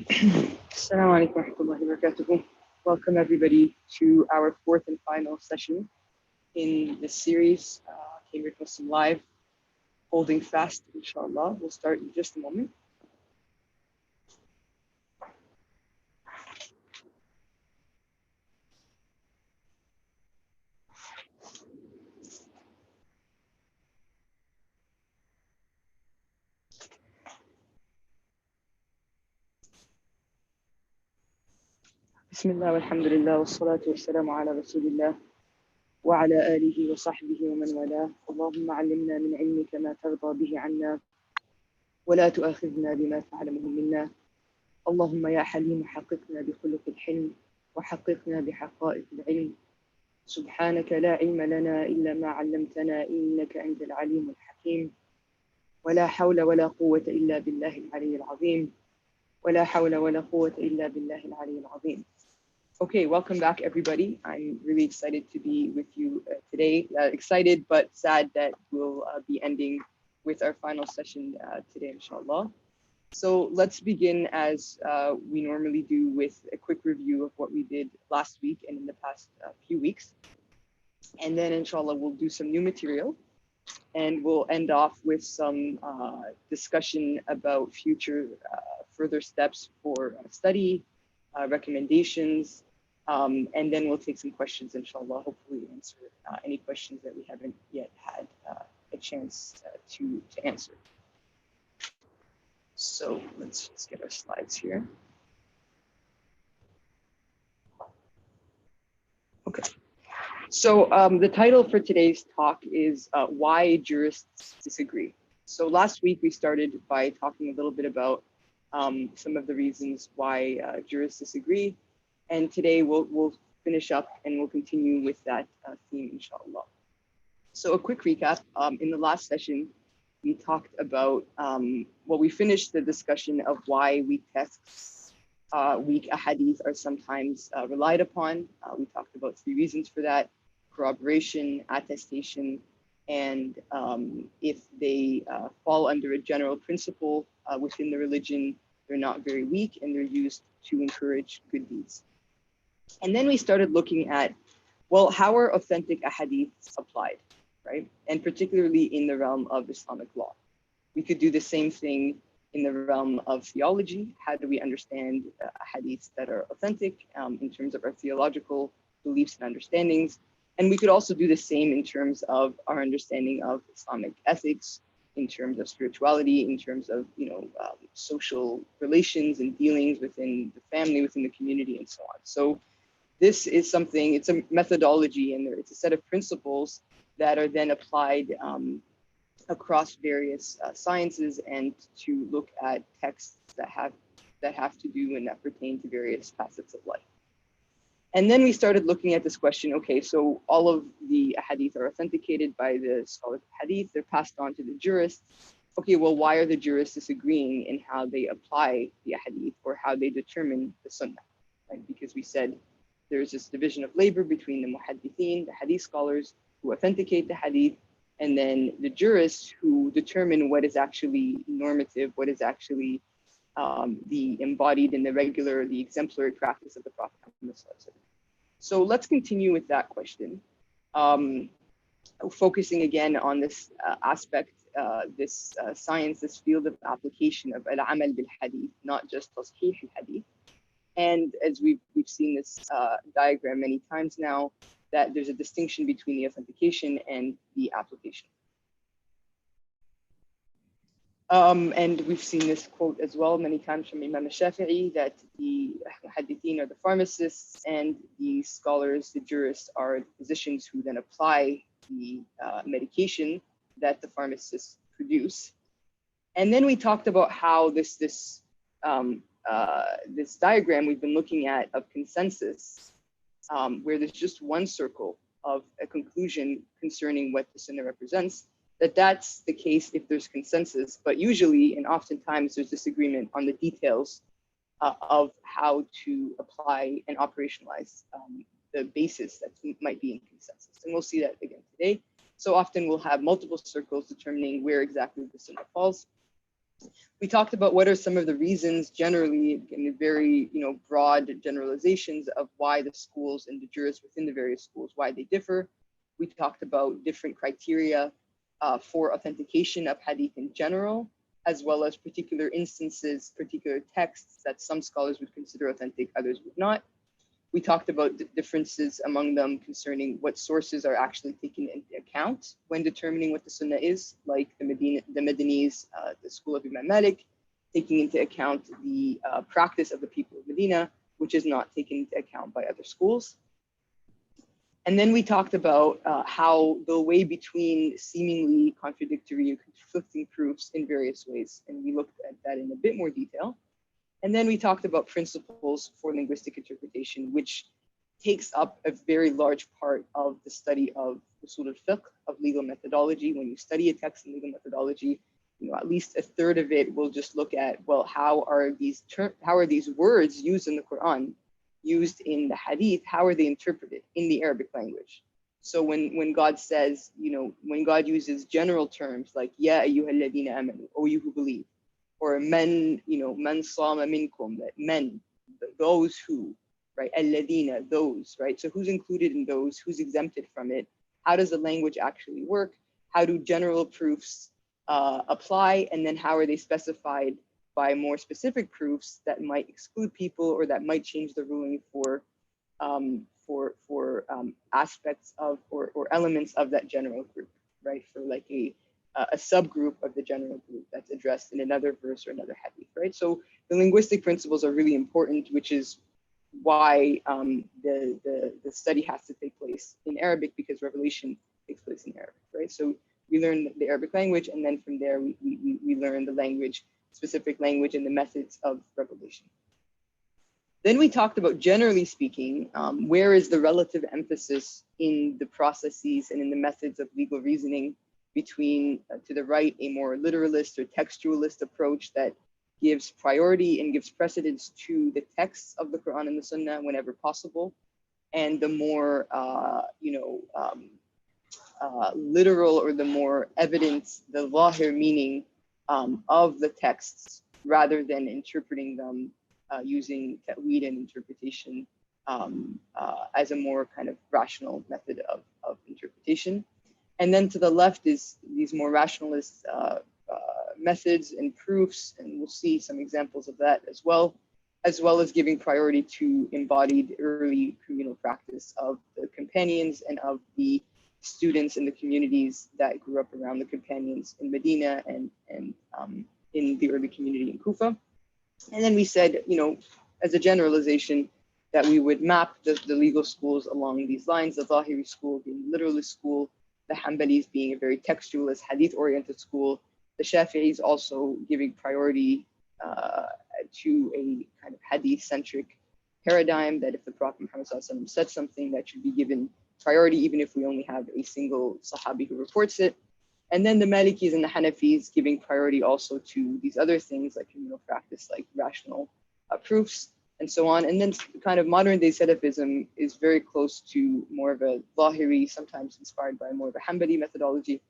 Assalamu alaikum wa rahmatullahi wa barakatuh. Welcome everybody to our fourth and final session in this series, Cambridge Muslim Live, Holding Fast, inshallah. We'll start in just a moment. Bismillah, walhamdulillah, wassalatu wassalamu ala rasulillah, wa ala alihi wa sahbihi wa man wala. Allahumma allimna min ilmika ma tarda bihi anna, wa la tu'akhidhna bima ta'lamuhu minna. اللهم يا حليم حققنا بخلق الحلم وحققنا بحقائق العلم سبحانك لا علم لنا إلا ما علمتنا إنك أنت العليم الحكيم ولا حول ولا قوة إلا بالله العلي العظيم ولا حول ولا قوة إلا بالله العلي العظيم. Okay, welcome back everybody. I'm really excited to be with you today. Excited but sad that we'll be ending with our final session today, inshallah. So let's begin as we normally do with a quick review of what we did last week and in the past few weeks. And then inshallah, we'll do some new material and we'll end off with some discussion about future further steps for study, recommendations, and then we'll take some questions, inshallah, hopefully answer any questions that we haven't yet had a chance to answer. So let's just get our slides here. Okay. So the title for today's talk is Why Jurists Disagree. So last week we started by talking a little bit about some of the reasons why jurists disagree. And today we'll finish up and we'll continue with that theme, inshallah. So a quick recap. In the last session, we talked about, we finished the discussion of why weak texts, weak ahadith are sometimes relied upon. We talked about three reasons for that: corroboration, attestation, and if they fall under a general principle within the religion, they're not very weak and they're used to encourage good deeds. And then we started looking at, well, how are authentic ahadiths applied, right? And particularly in the realm of Islamic law. We could do the same thing in the realm of theology. How do we understand hadiths that are authentic in terms of our theological beliefs and understandings? And we could also do the same in terms of our understanding of Islamic ethics, in terms of spirituality, in terms of social relations and dealings within the family, within the community, and so on. So this is something, it's a methodology and it's a set of principles that are then applied across various sciences and to look at texts that have to do and that pertain to various facets of life. And then we started looking at this question, okay, so all of the hadith are authenticated by the scholars of hadith, they're passed on to the jurists. Okay, well, why are the jurists disagreeing in how they apply the hadith or how they determine the sunnah, right? Because we said there's this division of labor between the muhaddithin, the hadith scholars who authenticate the hadith, and then the jurists who determine what is actually normative, what is actually the embodied in the regular, the exemplary practice of the Prophet Muhammad. So let's continue with that question, focusing again on this aspect, this science, this field of application of al-amal bil-hadith, not just tasheeh al-hadith. And as we've seen this diagram many times now, that there's a distinction between the authentication and the application. And we've seen this quote as well many times from Imam al-Shafi'i, that the muhaddithin are the pharmacists and the scholars, the jurists, are the physicians who then apply the medication that the pharmacists produce. And then we talked about how this diagram we've been looking at of consensus, where there's just one circle of a conclusion concerning what the sunnah represents, that's the case if there's consensus, but usually and oftentimes there's disagreement on the details of how to apply and operationalize the basis that might be in consensus. And we'll see that again today. So often we'll have multiple circles determining where exactly the sunnah falls. We talked about what are some of the reasons generally in the very, broad generalizations of why the schools and the jurists within the various schools, why they differ. We talked about different criteria for authentication of hadith in general, as well as particular instances, particular texts that some scholars would consider authentic, others would not. We talked about the differences among them concerning what sources are actually taken into account when determining what the Sunnah is, like the Madinese, the school of Imam Malik, taking into account the practice of the people of Medina, which is not taken into account by other schools. And then we talked about how the way between seemingly contradictory or conflicting proofs in various ways, and we looked at that in a bit more detail. And then we talked about principles for linguistic interpretation, which takes up a very large part of the study of usul al-fiqh, of legal methodology. When you study a text in legal methodology, at least a third of it will just look at, well, how are these words used in the Quran, used in the hadith, how are they interpreted in the Arabic language? So when God says, when God uses general terms like, Ya ayyuhalladhina amanu, O you who believe, or men, man sama minkum, that men, those who, right? Alladina, those, right? So who's included in those? Who's exempted from it? How does the language actually work? How do general proofs apply? And then how are they specified by more specific proofs that might exclude people or that might change the ruling for aspects of or elements of that general group, right? For like a subgroup of the general group that's addressed in another verse or another hadith, right? So the linguistic principles are really important, which is why the study has to take place in Arabic, because revelation takes place in Arabic, right? So we learn the Arabic language, and then from there we learn the language, specific language, and the methods of revelation. Then we talked about, generally speaking, where is the relative emphasis in the processes and in the methods of legal reasoning between, to the right, a more literalist or textualist approach that gives priority and gives precedence to the texts of the Quran and the Sunnah whenever possible, and the more, literal or the more evidence, the zahir meaning of the texts, rather than interpreting them using ta'weed and interpretation as a more kind of rational method of interpretation. And then to the left is these more rationalist methods and proofs, and we'll see some examples of that as well as giving priority to embodied early communal practice of the companions and of the students in the communities that grew up around the companions in Medina and in the early community in Kufa. And then we said, as a generalization, that we would map the legal schools along these lines, the Zahiri school being literalist school, the Hanbalis being a very textualist, hadith-oriented school, the Shafi'is also giving priority to a kind of hadith-centric paradigm, that if the Prophet Muhammad ﷺ said something, that should be given priority, even if we only have a single Sahabi who reports it. And then the Malikis and the Hanafis giving priority also to these other things like communal practice, like rational proofs, and so on. And then kind of modern day Salafism is very close to more of a Zahiri, sometimes inspired by more of a Hanbali methodology,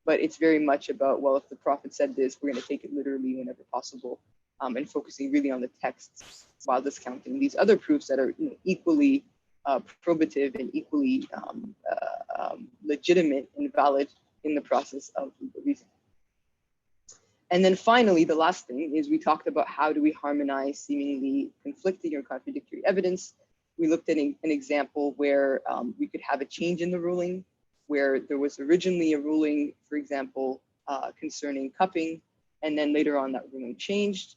but it's very much about, well, if the Prophet said this, we're going to take it literally whenever possible, and focusing really on the texts while discounting these other proofs that are equally probative and equally legitimate and valid in the process of legal reasoning. And then finally, the last thing is we talked about how do we harmonize seemingly conflicting or contradictory evidence. We looked at an example where we could have a change in the ruling, where there was originally a ruling, for example, concerning cupping, and then later on that ruling changed.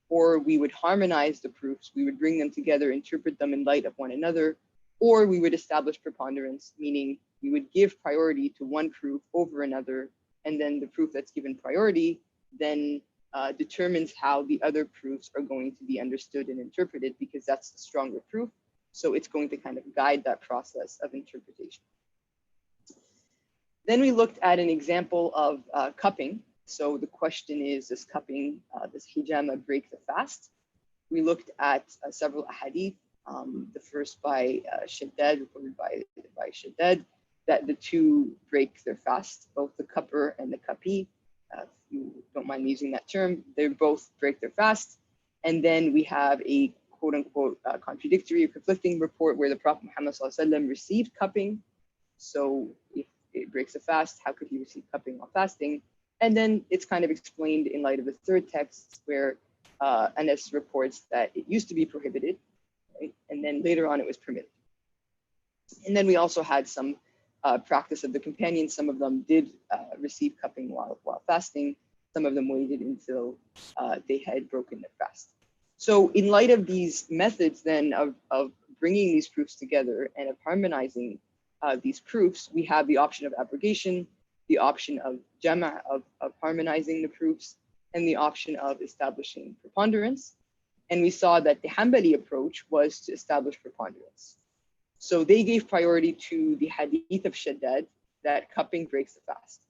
Or we would harmonize the proofs, we would bring them together, interpret them in light of one another, or we would establish preponderance, meaning we would give priority to one proof over another, and then the proof that's given priority then determines how the other proofs are going to be understood and interpreted, because that's the stronger proof. So it's going to kind of guide that process of interpretation. Then we looked at an example of cupping. So the question is, does cupping, does hijama break the fast? We looked at several ahadith, the first by Shaddad, reported by Shaddad, that the two break their fast, both the cupper and the kapi. if you don't mind me using that term, they both break their fast. And then we have a quote unquote contradictory or conflicting report where the Prophet Muhammad ﷺ received cupping. So if it breaks a fast, how could he receive cupping while fasting? And then it's kind of explained in light of the third text where Anas reports that it used to be prohibited, right? And then later on it was permitted. And then we also had some practice of the companions. Some of them did receive cupping while fasting. Some of them waited until they had broken their fast. So in light of these methods then of bringing these proofs together and of harmonizing these proofs, we have the option of abrogation, the option of jama', of harmonizing the proofs, and the option of establishing preponderance. And we saw that the Hanbali approach was to establish preponderance. So they gave priority to the hadith of Shaddad that cupping breaks the fast,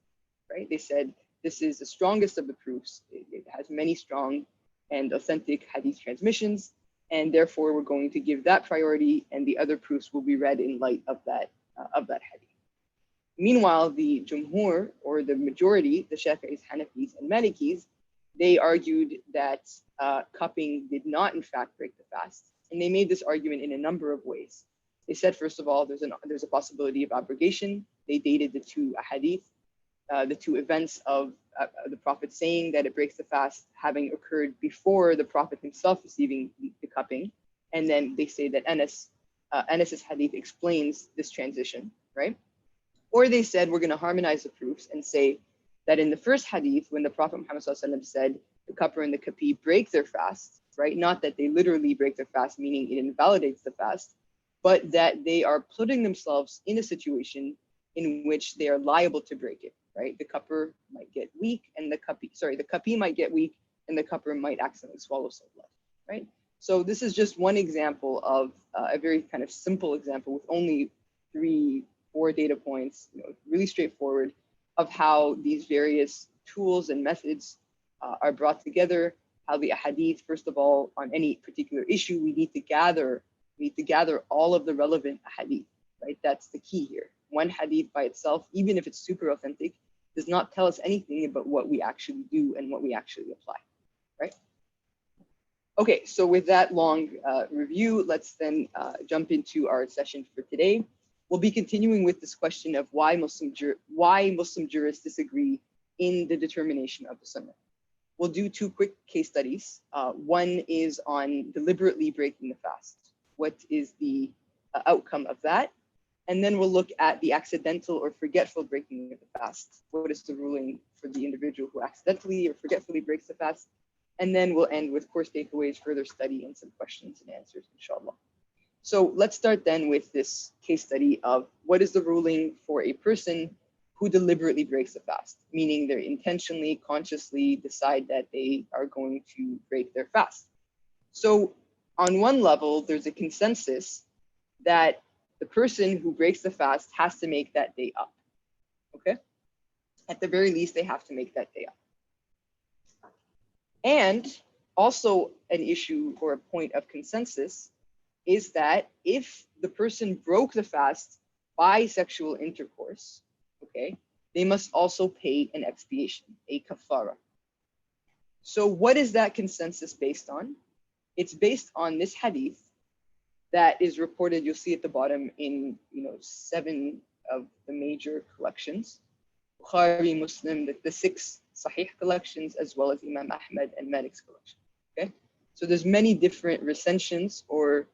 right? They said this is the strongest of the proofs. It has many strong and authentic hadith transmissions, and therefore we're going to give that priority, and the other proofs will be read in light of that hadith. Meanwhile, the Jumhur, or the majority, the Shafi'is, Hanafis, and Malikis, they argued that cupping did not in fact break the fast, and they made this argument in a number of ways. They said, first of all, there's a possibility of abrogation. They dated the two hadith, the two events of the Prophet saying that it breaks the fast having occurred before the Prophet himself receiving the cupping. And then they say that Anas's hadith explains this transition, right? Or they said, we're going to harmonize the proofs and say that in the first hadith, when the Prophet Muhammad ﷺ said the cupper and the kapi break their fast, right? Not that they literally break their fast, meaning it invalidates the fast, but that they are putting themselves in a situation in which they are liable to break it, right? The cupper might get weak and the kapi might get weak and the cupper might accidentally swallow some blood, right? So this is just one example of a very kind of simple example with only 3-4 data points, really straightforward, of how these various tools and methods are brought together, how the hadith, first of all, on any particular issue, we need to gather all of the relevant hadith, right? That's the key here. One hadith by itself, even if it's super authentic, does not tell us anything about what we actually do and what we actually apply, right? Okay, so with that long review, let's then jump into our session for today. We'll be continuing with this question of why Muslim jurists disagree in the determination of the sunnah. We'll do 2 quick case studies. One is on deliberately breaking the fast. What is the outcome of that? And then we'll look at the accidental or forgetful breaking of the fast. What is the ruling for the individual who accidentally or forgetfully breaks the fast? And then we'll end with course takeaways, further study, and some questions and answers, inshallah. So let's start then with this case study of what is the ruling for a person who deliberately breaks the fast, meaning they intentionally, consciously decide that they are going to break their fast. So on one level, there's a consensus that the person who breaks the fast has to make that day up, okay? At the very least, they have to make that day up. And also an issue or a point of consensus is that if the person broke the fast by sexual intercourse, okay, they must also pay an expiation, a kafara. So what is that consensus based on? It's based on this hadith that is reported, you'll see at the bottom in 7 of the major collections, Bukhari, Muslim, the 6 Sahih collections, as well as Imam Ahmad and Malik's collection. Okay, so there's many different recensions or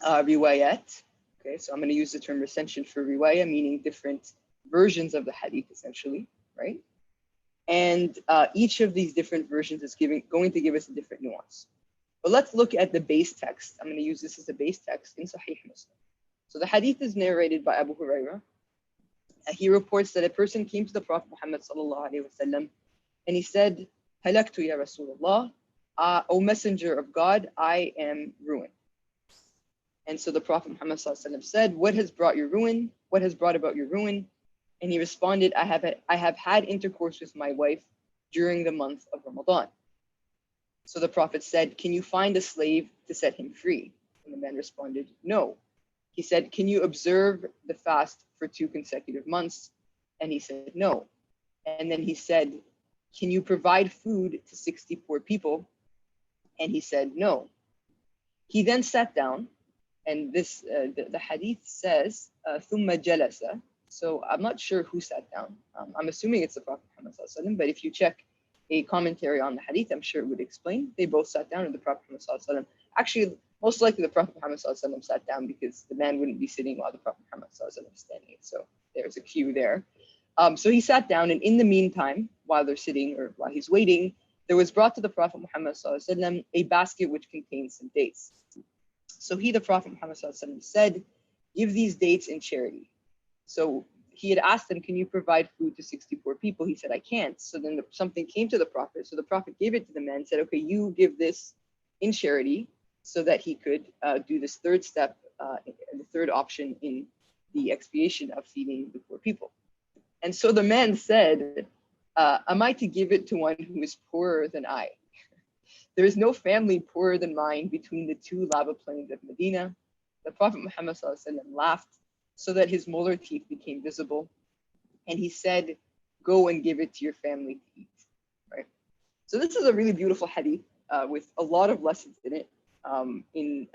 riwayat. Okay, so I'm going to use the term recension for riwayah, meaning different versions of the hadith, essentially, right? And each of these different versions is going to give us a different nuance. But let's look at the base text. I'm going to use this as a base text in Sahih Muslim. So the hadith is narrated by Abu Hurairah. He reports that a person came to the Prophet Muhammad sallallahu alaihi wasallam, and he said, "Halaktu ya Rasulullah, O Messenger of God, I am ruined." And so the Prophet Muhammad sallallahu alaihi wasallam said, "What has brought your ruin? What has brought about your ruin?" And he responded, I have had intercourse with my wife during the month of Ramadan." So the Prophet said, "Can you find a slave to set him free?" And the man responded, "No." He said, "Can you observe the fast for 2 consecutive months?" And he said, "No." And then he said, can you provide food to 64 people? And he said, no. He then sat down, and the hadith says, ثُمَّ جَلَسَ. So I'm not sure who sat down. I'm assuming it's the Prophet Muhammad sallallahu alaihi wasallam, but if you check a commentary on the hadith, I'm sure it would explain. They both sat down, and the Prophet Muhammad sallallahu alaihi wasallam, actually, most likely the Prophet Muhammad sallallahu alaihi wasallam sat down, because the man wouldn't be sitting while the Prophet Muhammad sallallahu alaihi wasallam is standing. So there's a cue there. So he sat down, and in the meantime, while they're sitting or while he's waiting, there was brought to the Prophet Muhammad sallallahu alaihi wasallam a basket which contained some dates. So he, the Prophet Muhammad sallallahu alaihi wasallam, said, give these dates in charity. So he had asked him, can you provide food to 64 people? He said, I can't. So then something came to the Prophet. So the Prophet gave it to the man and said, okay, you give this in charity, so that he could do this third step, the third option in the expiation of feeding the poor people. And so the man said, am I to give it to one who is poorer than I? There is no family poorer than mine between the two lava plains of Medina. The Prophet Muhammad sallallahu alaihi wasallam laughed so that his molar teeth became visible. And he said, go and give it to your family to eat. Right? So this is a really beautiful hadith with a lot of lessons in it. In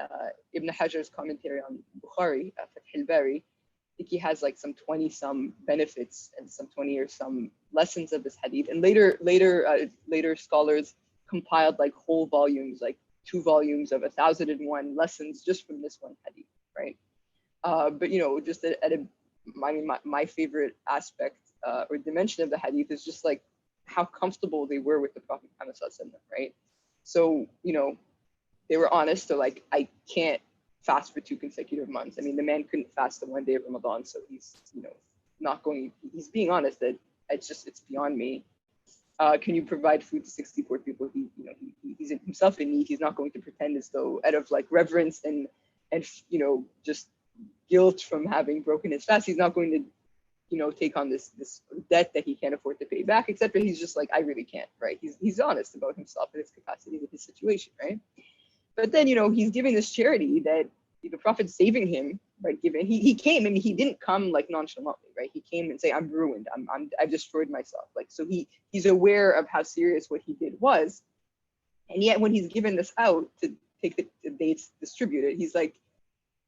Ibn Hajar's commentary on Bukhari, Fath al-Bari, I think he has like some 20 some benefits and some 20 or some lessons of this hadith. And later scholars compiled like whole volumes, like 2 volumes of 1,001 lessons just from this one hadith, right? But you know, just my favorite aspect or dimension of the hadith is just like how comfortable they were with the Prophet Muhammad sallallahu alaihi wasallam, right? So you know, they were honest. They're like, I can't fast for 2 consecutive months. I mean, the man couldn't fast the one day of Ramadan, so he's, you know, not going. He's being honest that it's beyond me. Can you provide food to 64 people? He's himself in need. He's not going to pretend as though, out of like reverence and you know, just guilt from having broken his fast, he's not going to, you know, take on this debt that he can't afford to pay back, etc. He's just like, I really can't, right? He's honest about himself and his capacity with his situation, right? But then, you know, he's giving this charity that the Prophet's saving him, right? He came, and he didn't come like nonchalantly, right? He came and say, I'm ruined. I've destroyed myself. Like, so he's aware of how serious what he did was. And yet when he's given this out to take the dates distributed, he's like,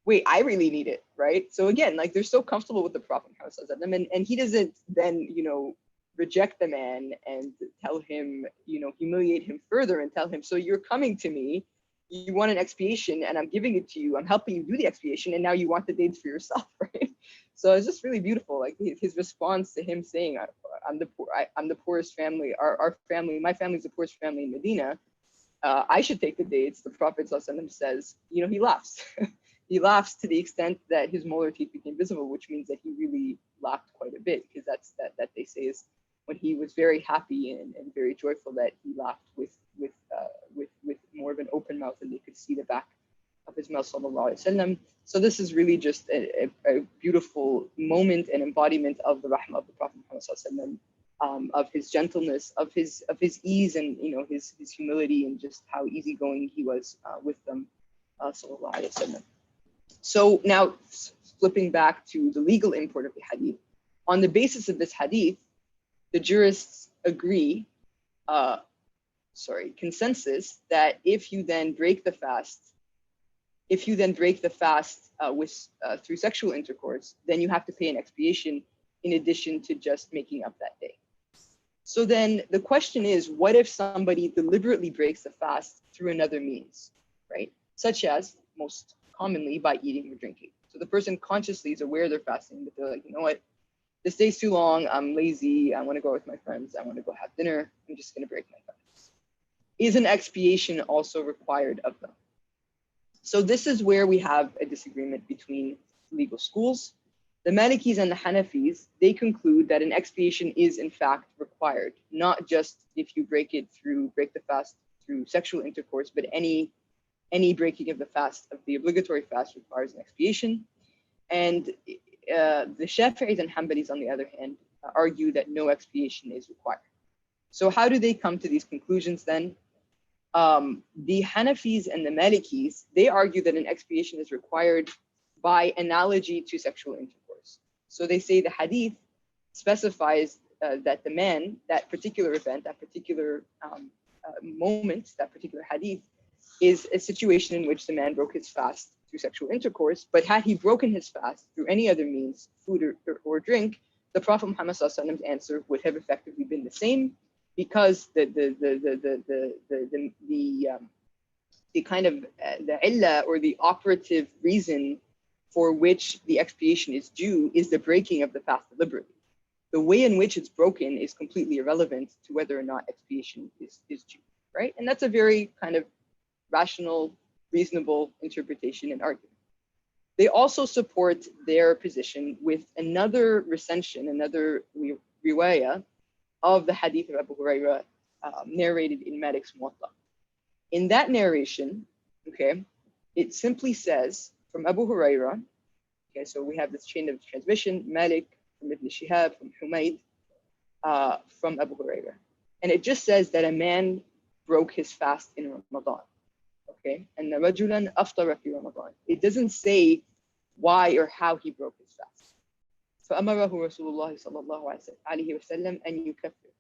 wait, I really need it, right? So again, like they're so comfortable with the Prophet and he doesn't then, you know, reject the man and tell him, you know, humiliate him further and tell him, so you're coming to me, you want an expiation and I'm giving it to you, I'm helping you do the expiation, and now you want the dates for yourself, right? So it's just really beautiful, like his response to him saying, I'm the poorest family, our family, my family's the poorest family in Medina, I should take the dates. The Prophet ﷺ says, you know, he laughs. He laughs to the extent that his molar teeth became visible, which means that he really laughed quite a bit, because that they say is when he was very happy and very joyful, that he laughed with more of an open mouth, and they could see the back of his mouth, sallallahu alaihi wasallam. So this is really just a beautiful moment and embodiment of the rahmah of the Prophet Muhammad sallallahu alaihi wasallam, of his gentleness, of his ease, and you know, his humility, and just how easygoing he was with them, sallallahu alaihi wasallam. So now flipping back to the legal import of the hadith, on the basis of this hadith, the jurists agree, consensus, that if you then break the fast through sexual intercourse, then you have to pay an expiation in addition to just making up that day. So then the question is, what if somebody deliberately breaks the fast through another means, right? Such as, most commonly, by eating or drinking. So the person consciously is aware they're fasting, but they're like, you know what, this day's too long, I'm lazy, I want to go with my friends, I want to go have dinner, I'm just going to break my fast. Is an expiation also required of them? So this is where we have a disagreement between legal schools. The Malikis and the Hanafis, they conclude that an expiation is in fact required, not just if you break the fast through sexual intercourse, but any breaking of the fast, of the obligatory fast, requires an expiation. And the Shafi'is and Hanbalis, on the other hand, argue that no expiation is required. So how do they come to these conclusions then? The Hanafis and the Malikis, they argue that an expiation is required by analogy to sexual intercourse. So they say the hadith specifies that the man, that particular event, that particular moment, that particular hadith, is a situation in which the man broke his fast through sexual intercourse. But had he broken his fast through any other means, food or drink, the Prophet Muhammad's answer would have effectively been the same, because the kind of the illah, or the operative reason for which the expiation is due, is the breaking of the fast deliberately. The way in which it's broken is completely irrelevant to whether or not expiation is due, right? And that's a very kind of rational, reasonable interpretation and argument. They also support their position with another recension, another riwayah of the hadith of Abu Hurairah, narrated in Malik's Muwatta. In that narration, okay, it simply says from Abu Hurairah, okay, so we have this chain of transmission, Malik from Ibn Shihab, from Humayd, from Abu Hurairah. And it just says that a man broke his fast in Ramadan, okay? And rajulan aftara fi Ramadan. It doesn't say why or how he broke his fast. فَأَمَرَهُ رَسُولُ اللَّهِ صَلَّى اللَّهُ عَلَيْهِ وَسَلَّمَ أَنْ يُكَفِّرَ.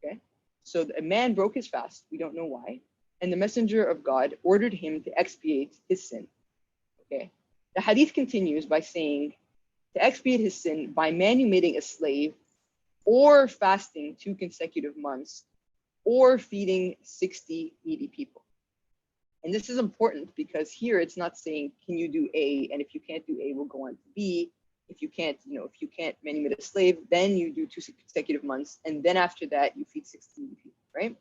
Okay? So a man broke his fast, we don't know why, and the Messenger of God ordered him to expiate his sin. Okay? The hadith continues by saying, to expiate his sin by manumitting a slave, or fasting 2 consecutive months, or feeding 60 needy people. And this is important because here it's not saying, can you do A? And if you can't do A, we'll go on to B. If you can't manumit a slave, then you do 2 consecutive months. And then after that, you feed 60 needy people, right?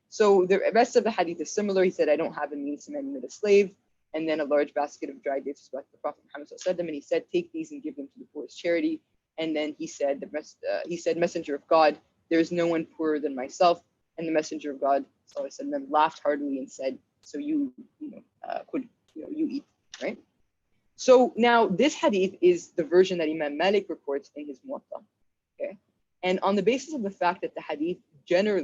So the rest of the hadith is similar. He said, I don't have a means to manumit a slave. And then a large basket of dried dates was brought to the Prophet Muhammad ﷺ, and he said, take these and give them to the poor as charity. And then he said, Messenger of God, there is no one poorer than myself. And the Messenger of God ﷺ laughed heartily and said, so you eat, right? So now this hadith is the version that Imam Malik reports in his Muwatta, okay? And on the basis of the fact that the hadith,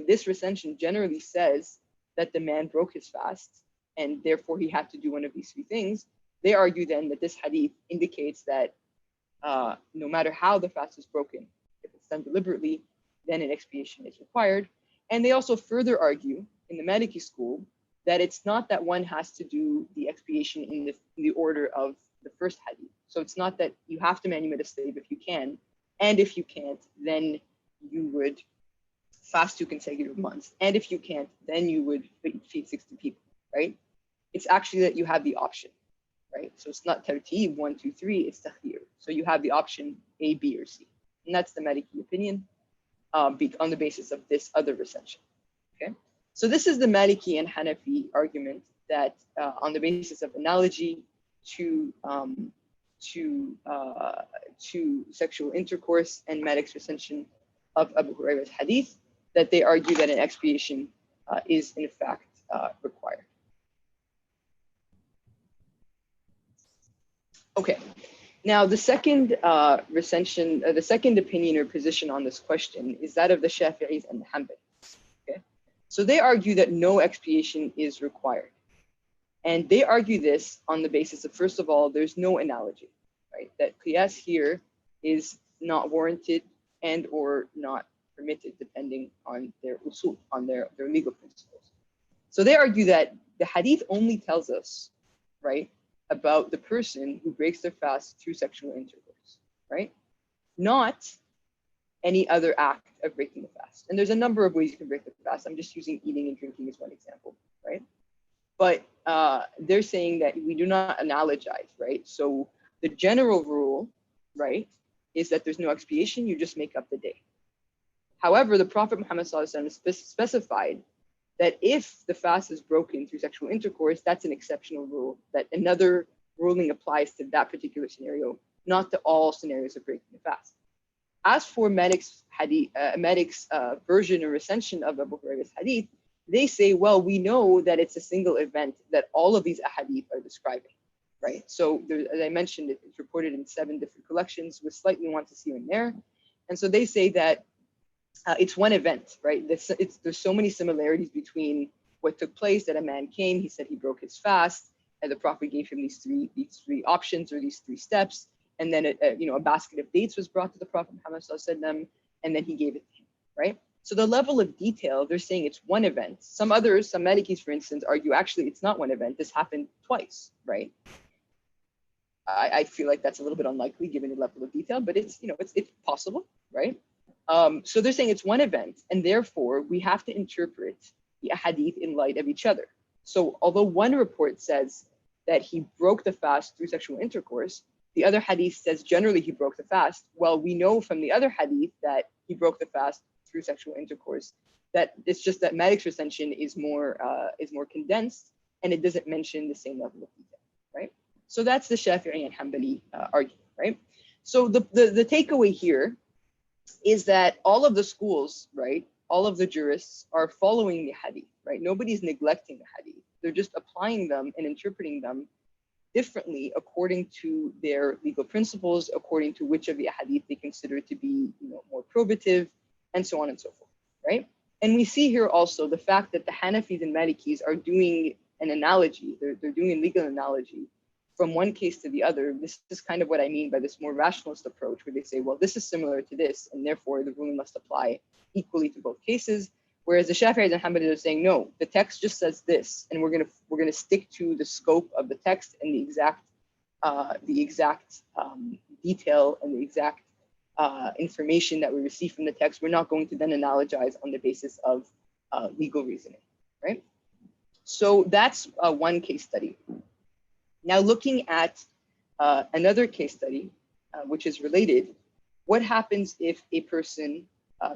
this recension generally says that the man broke his fast, and therefore he had to do one of these 3 things, they argue then that this hadith indicates that no matter how the fast is broken, if it's done deliberately, then an expiation is required. And they also further argue in the Maliki school that it's not that one has to do the expiation in the order of the first hadith. So it's not that you have to manumit a slave if you can, and if you can't, then you would fast 2 consecutive months. And if you can't, then you would feed 60 people, right? It's actually that you have the option, right? So it's not tartib 1, 2, 3, it's takhir. So you have the option A, B, or C. And that's the Maliki opinion on the basis of this other recension, okay? So this is the Maliki and Hanafi argument that on the basis of analogy to sexual intercourse and Malik's recension of Abu Hurairah's hadith, that they argue that an expiation is in fact required. Okay, now the second recension, the second opinion or position on this question is that of the Shafi'is and the Hanbalis. Okay, so they argue that no expiation is required. And they argue this on the basis of, first of all, there's no analogy, right? That qiyas here is not warranted and or not permitted depending on their usul, on their legal principles. So they argue that the hadith only tells us, right, about the person who breaks their fast through sexual intercourse, right? Not any other act of breaking the fast. And there's a number of ways you can break the fast. I'm just using eating and drinking as one example, right? But they're saying that we do not analogize, right? So the general rule, right, is that there's no expiation, you just make up the day. However, the Prophet Muhammad specified that if the fast is broken through sexual intercourse, that's an exceptional rule, that another ruling applies to that particular scenario, not to all scenarios of breaking the fast. As for Malik's version or recension of Abu Hurairah's hadith, they say, well, we know that it's a single event that all of these ahadith are describing, right? So there, as I mentioned, it's reported in 7 different collections with slight nuances here and there. And so they say that it's one event, right? There's so many similarities between what took place, that a man came, he said he broke his fast, and the Prophet gave him these three options or these 3 steps. And then a basket of dates was brought to the Prophet Muhammad ﷺ, and then he gave it to him, right? So the level of detail, they're saying it's one event. Some others, some Malikis, for instance, argue actually it's not one event. This happened twice, right? I feel like that's a little bit unlikely given the level of detail, but it's, it's possible, right? So they're saying it's one event, and therefore we have to interpret the hadith in light of each other. So although one report says that he broke the fast through sexual intercourse, the other hadith says generally he broke the fast. Well, we know from the other hadith that he broke the fast through sexual intercourse. That it's just that Malik's recension is more condensed, and it doesn't mention the same level of detail, right? So that's the Shafi'i and Hanbali argument, right? So the takeaway here is that all of the schools, right, all of the jurists are following the hadith, right? Nobody's neglecting the hadith. They're just applying them and interpreting them differently according to their legal principles, according to which of the hadith they consider to be, more probative, and so on and so forth, right? And we see here also the fact that the Hanafis and Malikis are doing an analogy. They're doing a legal analogy from one case to the other. This is kind of what I mean by this more rationalist approach, where they say, well, this is similar to this, and therefore the ruling must apply equally to both cases. Whereas the Shafi'is and Hanbalis are saying, no, the text just says this, and we're gonna stick to the scope of the text and the exact detail and the exact information that we receive from the text. We're not going to then analogize on the basis of legal reasoning, right? So that's one case study. Now looking at another case study, which is related, what happens if a person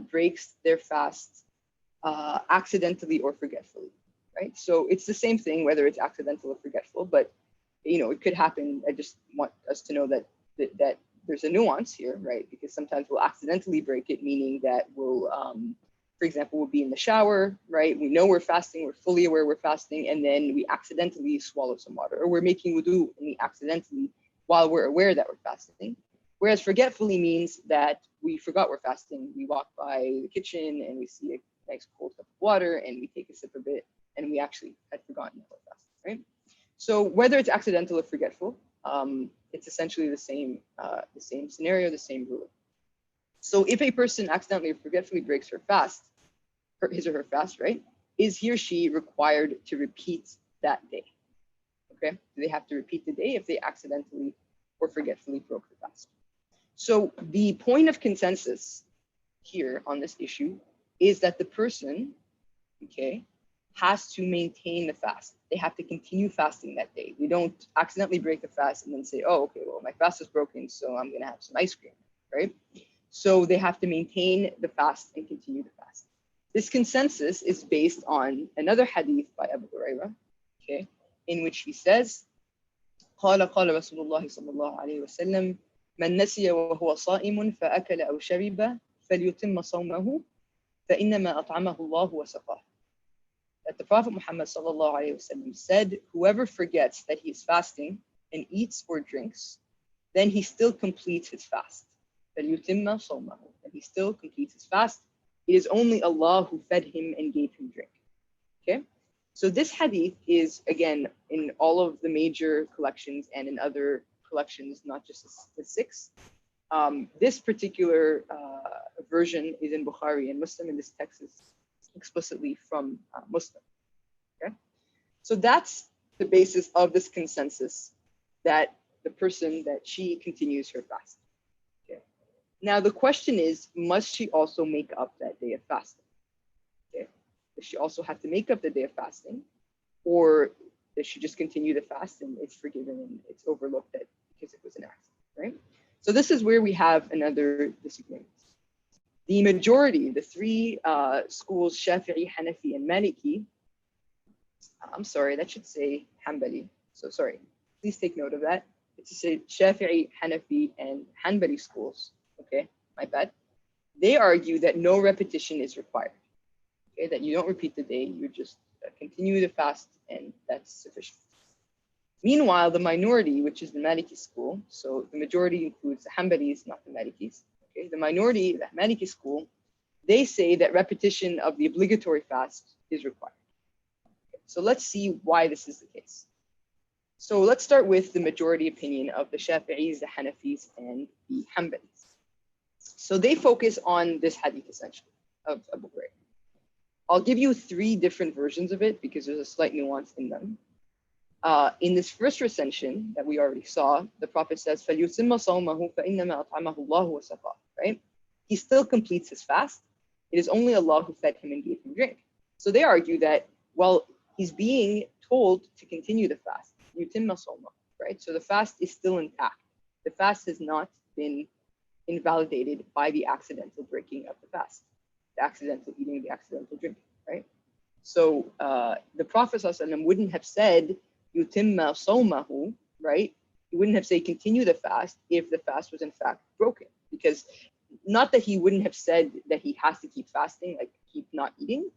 breaks their fast accidentally or forgetfully, right? So it's the same thing, whether it's accidental or forgetful, but it could happen. I just want us to know that there's a nuance here, right? Because sometimes we'll accidentally break it, meaning that we'll, for example, we'll be in the shower, right? We know we're fasting, we're fully aware we're fasting, and then we accidentally swallow some water, or we're making wudu and we accidentally, while we're aware that we're fasting. Whereas forgetfully means that we forgot we're fasting. We walk by the kitchen and we see a nice cold cup of water and we take a sip of it and we actually had forgotten that we're fasting, right? So whether it's accidental or forgetful, it's essentially the same scenario, the same rule. So if a person accidentally or forgetfully breaks his or her fast, right, is he or she required to repeat that day? Okay, do they have to repeat the day if they accidentally or forgetfully broke the fast? So the point of consensus here on this issue is that the person, okay, has to maintain the fast. They have to continue fasting that day. We don't accidentally break the fast and then say, oh, okay, well, my fast is broken, so I'm gonna have some ice cream, right? So they have to maintain the fast and continue the fast. This consensus is based on another hadith by Abu Hurairah, okay, in which he says, قال رسول الله صلى الله عليه وسلم من نسي وهو صائم فأكل أو شرب فليتم صومه فإنما أطعمه الله وسقاه. That the Prophet Muhammad sallallahu alaihi wasallam said, whoever forgets that he is fasting and eats or drinks, then he still completes his fast. فَلْيُتِمَّ صَوْمَهُ. And he still completes his fast. It is only Allah who fed him and gave him drink. Okay? So this hadith is, again, in all of the major collections and in other collections, not just the six. This particular version is in Bukhari and Muslim, and this text is explicitly from Muslim. Okay, so that's the basis of this consensus, that the person, that she continues her fast. Okay, now the question is, must she also make up that day of fasting? Okay, does she also have to make up the day of fasting, or does she just continue the fast and it's forgiven and it's overlooked that because it was an accident, right? So this is where we have another disagreement. The majority, the three schools, Shafi'i, Hanafi, and Maliki, I'm sorry, that should say Hanbali. So sorry, please take note of that. It should say Shafi'i, Hanafi, and Hanbali schools. Okay, my bad. They argue that no repetition is required. Okay, that you don't repeat the day, you just continue the fast, and that's sufficient. Meanwhile, the minority, which is the Maliki school, so the majority includes the Hanbalis, not the Malikis. Okay, the minority, the Maliki school, they say that repetition of the obligatory fast is required. Okay, so let's see why this is the case. So let's start with the majority opinion of the Shafi'is, the Hanafis, and the Hanbalis. So they focus on this hadith essentially. of Abu Hurairah. I'll give you three different versions of it because there's a slight nuance in them. In this first recension that we already saw, the Prophet says, فَلْيُتِمَّ صَوْمَهُ فَإِنَّمَا أَطْعَمَهُ اللَّهُ وَسَقَاهُ. Right? He still completes his fast. It is only Allah who fed him and gave him drink. So they argue that, well, he's being told to continue the fast. يُتِمَّ صَوْمَهُ. Right? So the fast is still intact. The fast has not been invalidated by the accidental breaking of the fast, the accidental eating, the accidental drinking, right? So the Prophet ﷺ wouldn't have said, yutimma sawmahu, right? He wouldn't have said continue the fast if the fast was in fact broken. Because not that he wouldn't have said that he has to keep fasting, like keep not eating,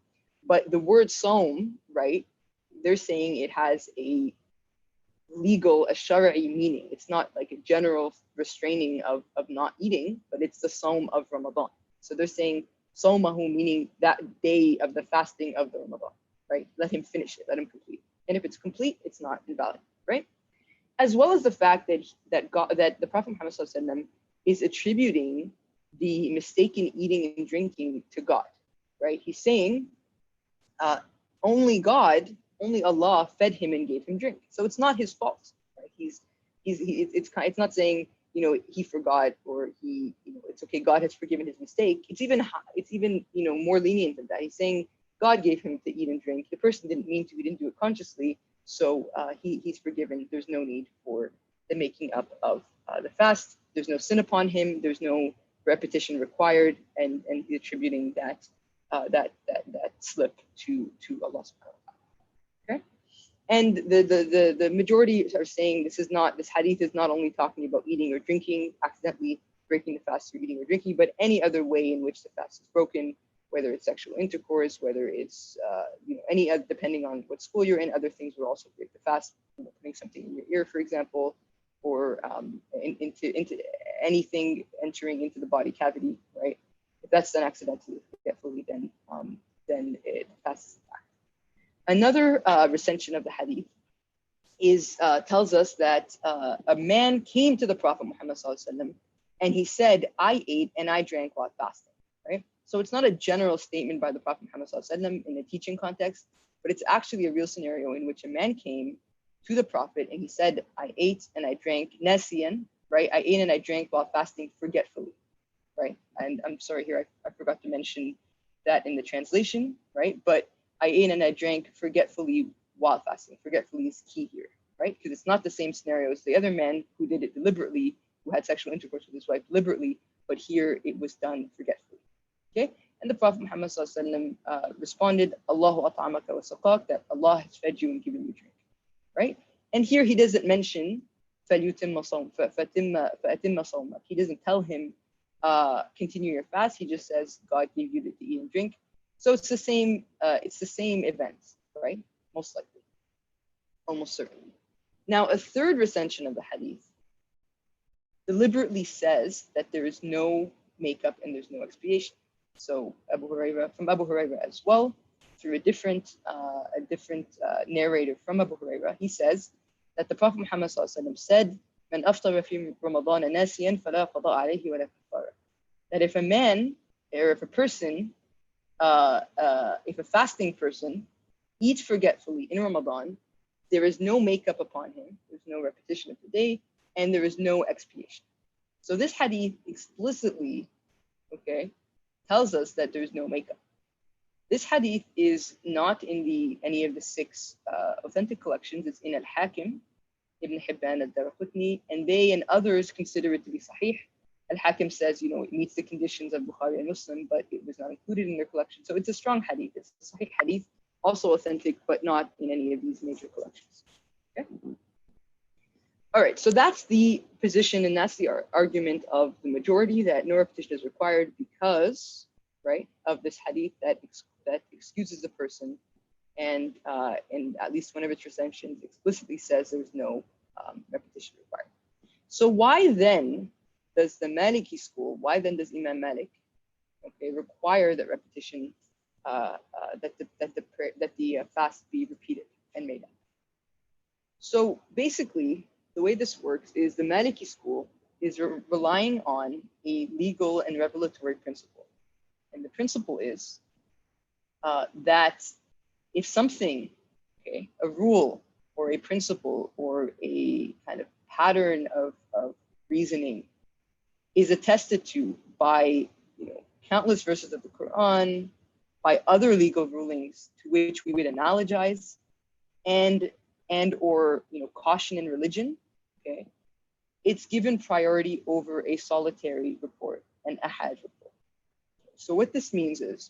but the word sawm, right? They're saying it has a legal, a shari'i meaning. It's not like a general restraining of not eating, but it's the sawm of Ramadan. So they're saying sawmahu, meaning that day of the fasting of the Ramadan, right? Let him finish it, let him complete. And if it's complete, it's not invalid, right? As well as the fact that the Prophet Muhammad ﷺ is attributing the mistaken eating and drinking to God, right? He's saying only Allah fed him and gave him drink. So it's not his fault, right? It's not saying, he forgot or it's okay, God has forgiven his mistake. It's even more lenient than that. He's saying God gave him to eat and drink. The person didn't mean to, he didn't do it consciously. So he's forgiven. There's no need for the making up of the fast. There's no sin upon him. There's no repetition required, and he's attributing that slip to Allah subhanahu wa ta'ala. Okay? And the majority are saying this hadith is not only talking about eating or drinking, accidentally breaking the fast through eating or drinking, but any other way in which the fast is broken, whether it's sexual intercourse, whether it's any other, depending on what school you're in, other things will also break the fast, putting something in your ear, for example, or into anything entering into the body cavity, right? If that's done accidentally, forgetfully, then it passes back. Another recension of the hadith tells us that a man came to the Prophet Muhammad ﷺ and he said, I ate and I drank while fasting, right? So it's not a general statement by the Prophet Muhammad ﷺ in a teaching context, but it's actually a real scenario in which a man came to the Prophet and he said, I ate and I drank nasiyan, right? I ate and I drank while fasting forgetfully, right? And I'm sorry here, I forgot to mention that in the translation, right? But I ate and I drank forgetfully while fasting. Forgetfully is key here, right? Because it's not the same scenario as the other man who did it deliberately, who had sexual intercourse with his wife deliberately, but here it was done forgetfully, okay? And the Prophet Muhammad ﷺ responded, Allahu at'amaka wa saqak, that Allah has fed you and given you drink, right? And here he doesn't mention فَلْيُتِمَّ صَوْمَكَ. He doesn't tell him continue your fast. He just says God gave you to eat and drink. So it's the same event, right? Most likely, almost certainly. Now, a third recension of the hadith deliberately says that there is no makeup and there's no expiation. So from Abu Hurairah as well, through a different narrator from Abu Hurairah, he says that the Prophet Muhammad said, "Man aftara fi Ramadan nasiyan fala qada alayhi wa la kafara." That if a man or if a person, if a fasting person eats forgetfully in Ramadan, there is no makeup upon him. There's no repetition of the day, and there is no expiation. So this hadith explicitly, okay, tells us that there's no makeup. This hadith is not in any of the 6 authentic collections. It's in Al-Hakim, Ibn Hibban, Al-Daraqutni, and they and others consider it to be sahih. Al-Hakim says, it meets the conditions of Bukhari and Muslim, but it was not included in their collection. So it's a strong hadith. It's a sahih hadith, also authentic, but not in any of these major collections. Okay. All right, so that's the position, and that's the argument of the majority that no repetition is required because, right, of this hadith that excuses the person, and at least one of its recensions explicitly says there's no repetition required. So why then does the Maliki school, why then does Imam Malik, okay, require that repetition, that the fast be repeated and made up? So basically, the way this works is the Maliki school is relying on a legal and revelatory principle. And the principle is that if something, okay, a rule or a principle or a kind of pattern of reasoning is attested to by, countless verses of the Quran, by other legal rulings to which we would analogize, and or caution in religion, okay, it's given priority over a solitary report, an ahad report. So what this means is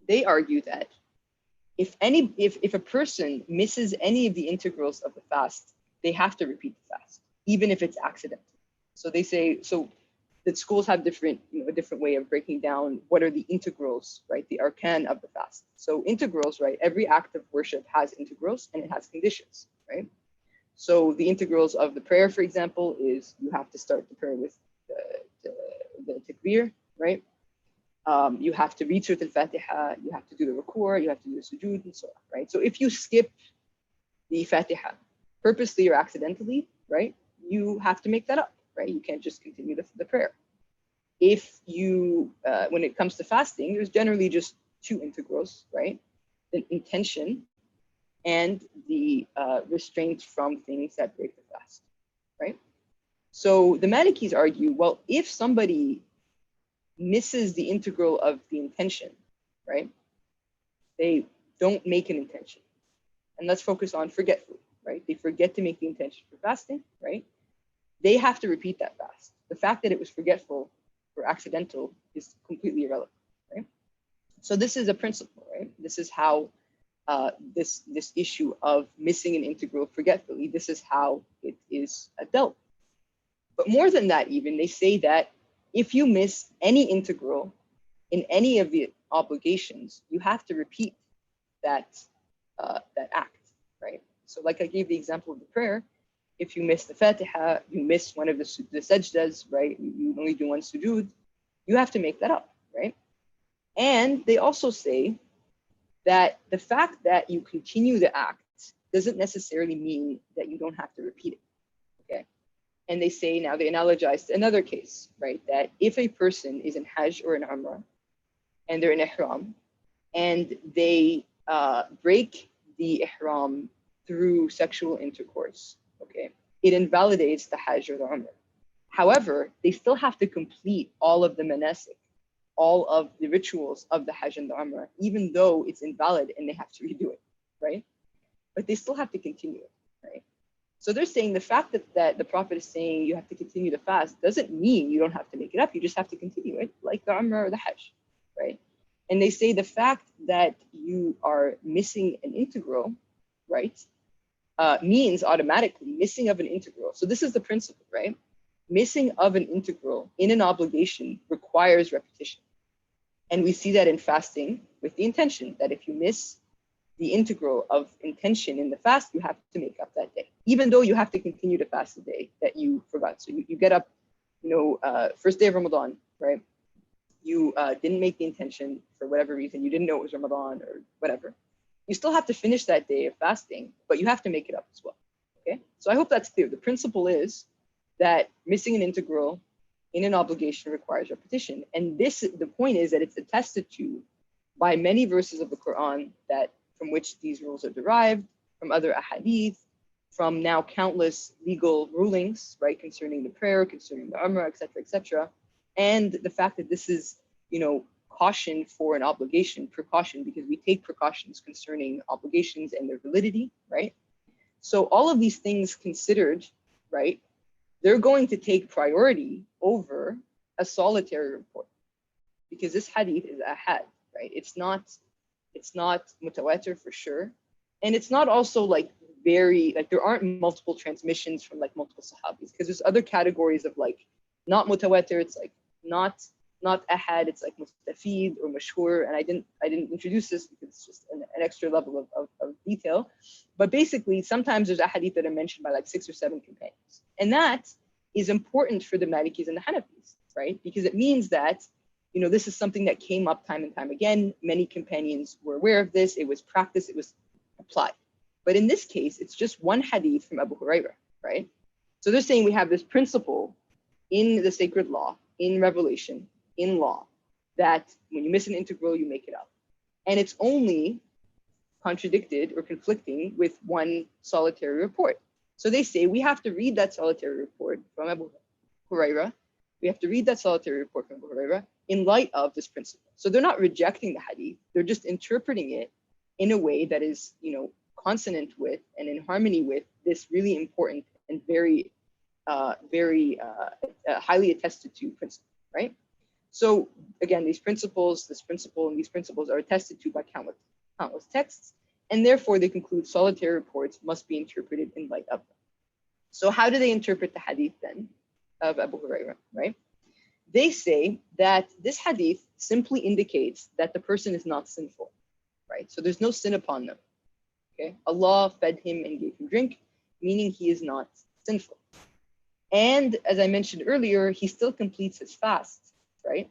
they argue that if a person misses any of the integrals of the fast, they have to repeat the fast, even if it's accidental. So they say, so that schools have a different way of breaking down what are the integrals, right? The arkan of the fast. So integrals, right? Every act of worship has integrals and it has conditions, right? So the integrals of the prayer, for example, is you have to start the prayer with the takbir, right? You have to read Surah Al-Fatiha, you have to do the ruku', you have to do the sujood, and so on, right? So if you skip the Fatiha purposely or accidentally, right, you have to make that up, right? You can't just continue the prayer. If you, when it comes to fasting, there's generally just two integrals, right? The intention and the restraint from things that break the fast, right? So the Malikis argue, well, if somebody misses the integral of the intention, right? They don't make an intention. And let's focus on forgetfully, right? They forget to make the intention for fasting, right? They have to repeat that fast. The fact that it was forgetful or accidental is completely irrelevant, right? So this is a principle, right? This is how this issue of missing an integral forgetfully, this is how it is dealt. But more than that, even, they say that if you miss any integral in any of the obligations, you have to repeat that act, right? So like I gave the example of the prayer, if you miss the Fatiha, you miss one of the sajdas, right? You only do one sujood, you have to make that up, right? And they also say that the fact that you continue the act doesn't necessarily mean that you don't have to repeat it, okay? And they say, now they analogize to another case, right? That if a person is in Hajj or in Umrah and they're in Ihram and they break the Ihram through sexual intercourse, okay, it invalidates the Hajj or the Umrah. However, they still have to complete all of the manasik, all of the rituals of the Hajj and the Umrah, even though it's invalid and they have to redo it, right? But they still have to continue it, right? So they're saying the fact that the Prophet is saying you have to continue the fast doesn't mean you don't have to make it up. You just have to continue it, like the Umrah or the Hajj, right? And they say the fact that you are missing an integral, right, means automatically missing of an integral. So this is the principle, right? Missing of an integral in an obligation requires repetition. And we see that in fasting with the intention that if you miss the integral of intention in the fast, you have to make up that day, even though you have to continue to fast the day that you forgot. So you get up, first day of Ramadan, right? You didn't make the intention for whatever reason. You didn't know it was Ramadan or whatever. You still have to finish that day of fasting, but you have to make it up as well, okay? So I hope that's clear. The principle is that missing an integral in an obligation requires repetition. And the point is that it's attested to by many verses of the Quran that from which these rules are derived, from other ahadith, from now countless legal rulings, right, concerning the prayer, concerning the Umrah, et cetera, and the fact that this is, caution for an obligation, precaution, because we take precautions concerning obligations and their validity, right? So all of these things considered, right, they're going to take priority over a solitary report, because this hadith is ahad, right? It's not mutawatir for sure, and it's not also there aren't multiple transmissions from multiple sahabis, because there's other categories of not mutawatir, it's not ahad, it's mustafid or mashhur, and I didn't introduce this because it's just an extra level of detail. But basically, sometimes there's ahadith that are mentioned by 6 or 7 companions, and that is important for the Malikis and the Hanafis, right? Because it means that this is something that came up time and time again. Many companions were aware of this. It was practiced. It was applied. But in this case, it's just one hadith from Abu Hurairah, right? So they're saying we have this principle in the sacred law, in revelation, in law, that when you miss an integral, you make it up. And it's only contradicted or conflicting with one solitary report. So they say we have to read that solitary report from Abu Huraira. We have to read that solitary report from Abu Huraira in light of this principle. So they're not rejecting the hadith, they're just interpreting it in a way that is, consonant with and in harmony with this really important and very highly attested to principle, right? So again, this principle and these principles are attested to by countless texts, and therefore they conclude solitary reports must be interpreted in light of them. So how do they interpret the hadith then of Abu Huraira, right? They say that this hadith simply indicates that the person is not sinful, right? So there's no sin upon them, okay? Allah fed him and gave him drink, meaning he is not sinful. And as I mentioned earlier, he still completes his fast, right?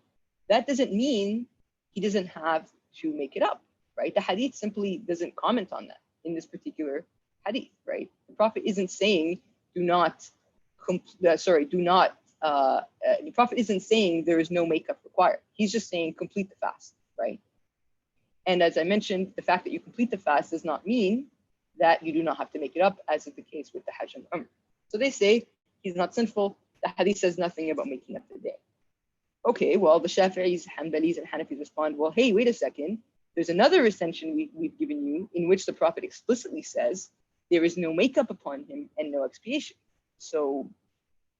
That doesn't mean he doesn't have to make it up, right? The hadith simply doesn't comment on that in this particular hadith, right? The Prophet isn't saying the Prophet isn't saying there is no makeup required. He's just saying complete the fast, right? And as I mentioned, the fact that you complete the fast does not mean that you do not have to make it up, as is the case with the Hajj and Umrah. So they say he's not sinful. The hadith says nothing about making up the day. Okay, well, the Shafi'is, Hanbalis, and Hanafis respond, well, hey, wait a second. There's another recension we've given you in which the Prophet explicitly says there is no makeup upon him and no expiation. So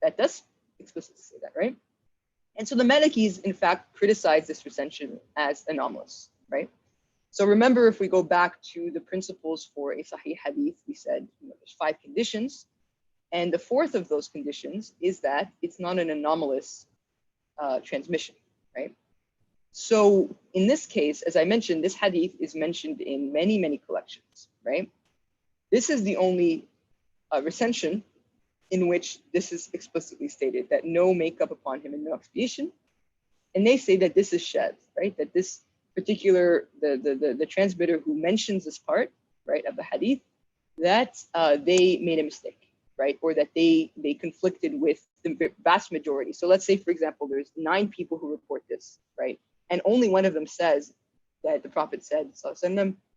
that does explicitly say that, right? And so the Malikis, in fact, criticize this recension as anomalous, right? So remember, if we go back to the principles for a Sahih Hadith, we said there's 5 conditions. And the fourth of those conditions is that it's not an anomalous transmission, right? So in this case, as I mentioned, this hadith is mentioned in many, many collections, right? This is the only recension in which this is explicitly stated, that no makeup upon him and no expiation. And they say that this is shadh, right? That this particular, the transmitter who mentions this part, right, of the hadith, that they made a mistake, right? Or that they conflicted with the vast majority. So let's say, for example, there's 9 people who report this, right? And only one of them says that the Prophet said,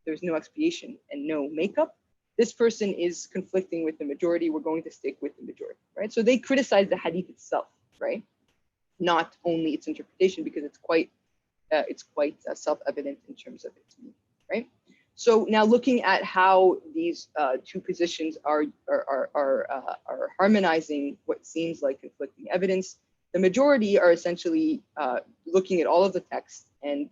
there's no expiation and no makeup. This person is conflicting with the majority. We're going to stick with the majority, right? So they criticize the hadith itself, right? Not only its interpretation, because it's quite self-evident in terms of its meaning, right? So now looking at how these 2 positions are harmonizing what seems like conflicting evidence, the majority are essentially looking at all of the texts and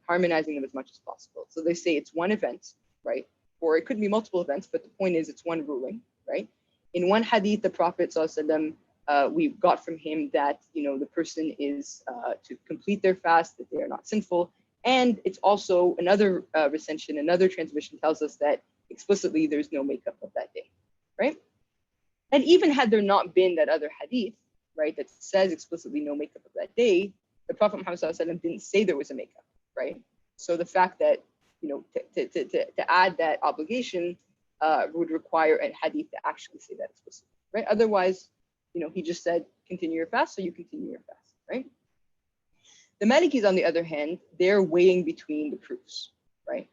harmonizing them as much as possible. So they say it's one event, right? Or it could be multiple events, but the point is it's one ruling, right? In one hadith, the Prophet ﷺ, we got from him that the person is to complete their fast, that they are not sinful. And it's also another recension, another transmission tells us that explicitly there's no makeup of that day, right? And even had there not been that other hadith, right, that says explicitly no makeup of that day, the Prophet Muhammad ﷺ didn't say there was a makeup, right? So the fact that, to add that obligation would require a hadith to actually say that explicitly, right? Otherwise, he just said, continue your fast, so you continue your fast, right? The Malikis, on the other hand, they're weighing between the proofs, right?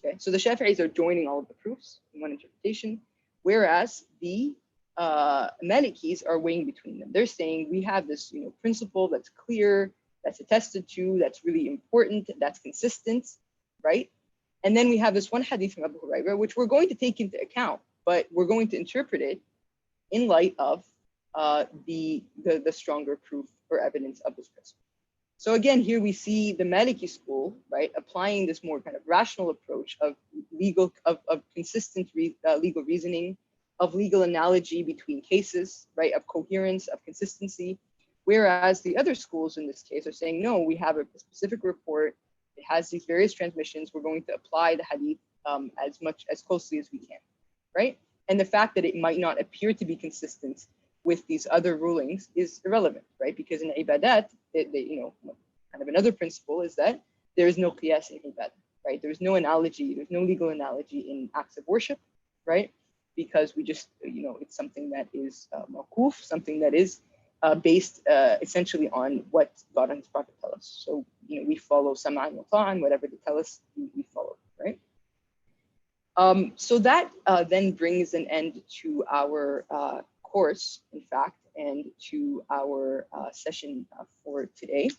Okay, so the Shafi'is are joining all of the proofs in one interpretation, whereas the Malikis are weighing between them. They're saying we have this, principle that's clear, that's attested to, that's really important, that's consistent, right? And then we have this one hadith from Abu Huraira, which we're going to take into account, but we're going to interpret it in light of the stronger proof or evidence of this principle. So again, here we see the Maliki school, right, applying this more kind of rational approach of consistent legal reasoning, of legal analogy between cases, right, of coherence, of consistency. Whereas the other schools in this case are saying, no, we have a specific report. It has these various transmissions. We're going to apply the hadith as closely as we can, right? And the fact that it might not appear to be consistent with these other rulings is irrelevant, right? Because in ibadat, kind of another principle is that there is no qiyas in ibadah, right? There's no analogy, there's no legal analogy in acts of worship, right? Because we just, it's something that is mawquf, something that is based essentially on what God and His Prophet tell us. So, we follow sam'an wa ta'an, whatever they tell us, we follow, right? So that then brings an end to our course, in fact, and to our session for today.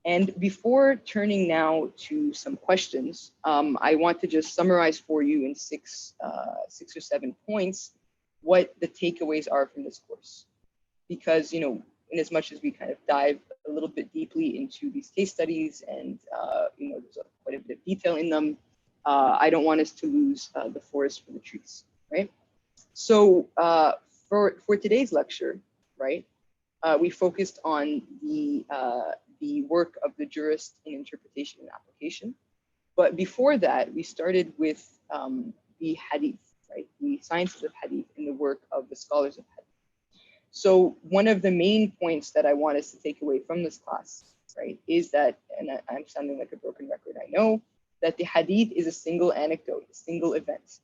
And before turning now to some questions, I want to just summarize for you in six or seven points what the takeaways are from this course. Because, in as much as we kind of dive a little bit deeply into these case studies and, there's quite a bit of detail in them, I don't want us to lose the forest for the trees, right? So for today's lecture, right, we focused on the work of the jurist in interpretation and application. But before that, we started with the hadith, right, the sciences of hadith and the work of the scholars of hadith. So one of the main points that I want us to take away from this class, right, is that, and I'm sounding like a broken record, I know, that the hadith is a single anecdote, a single event,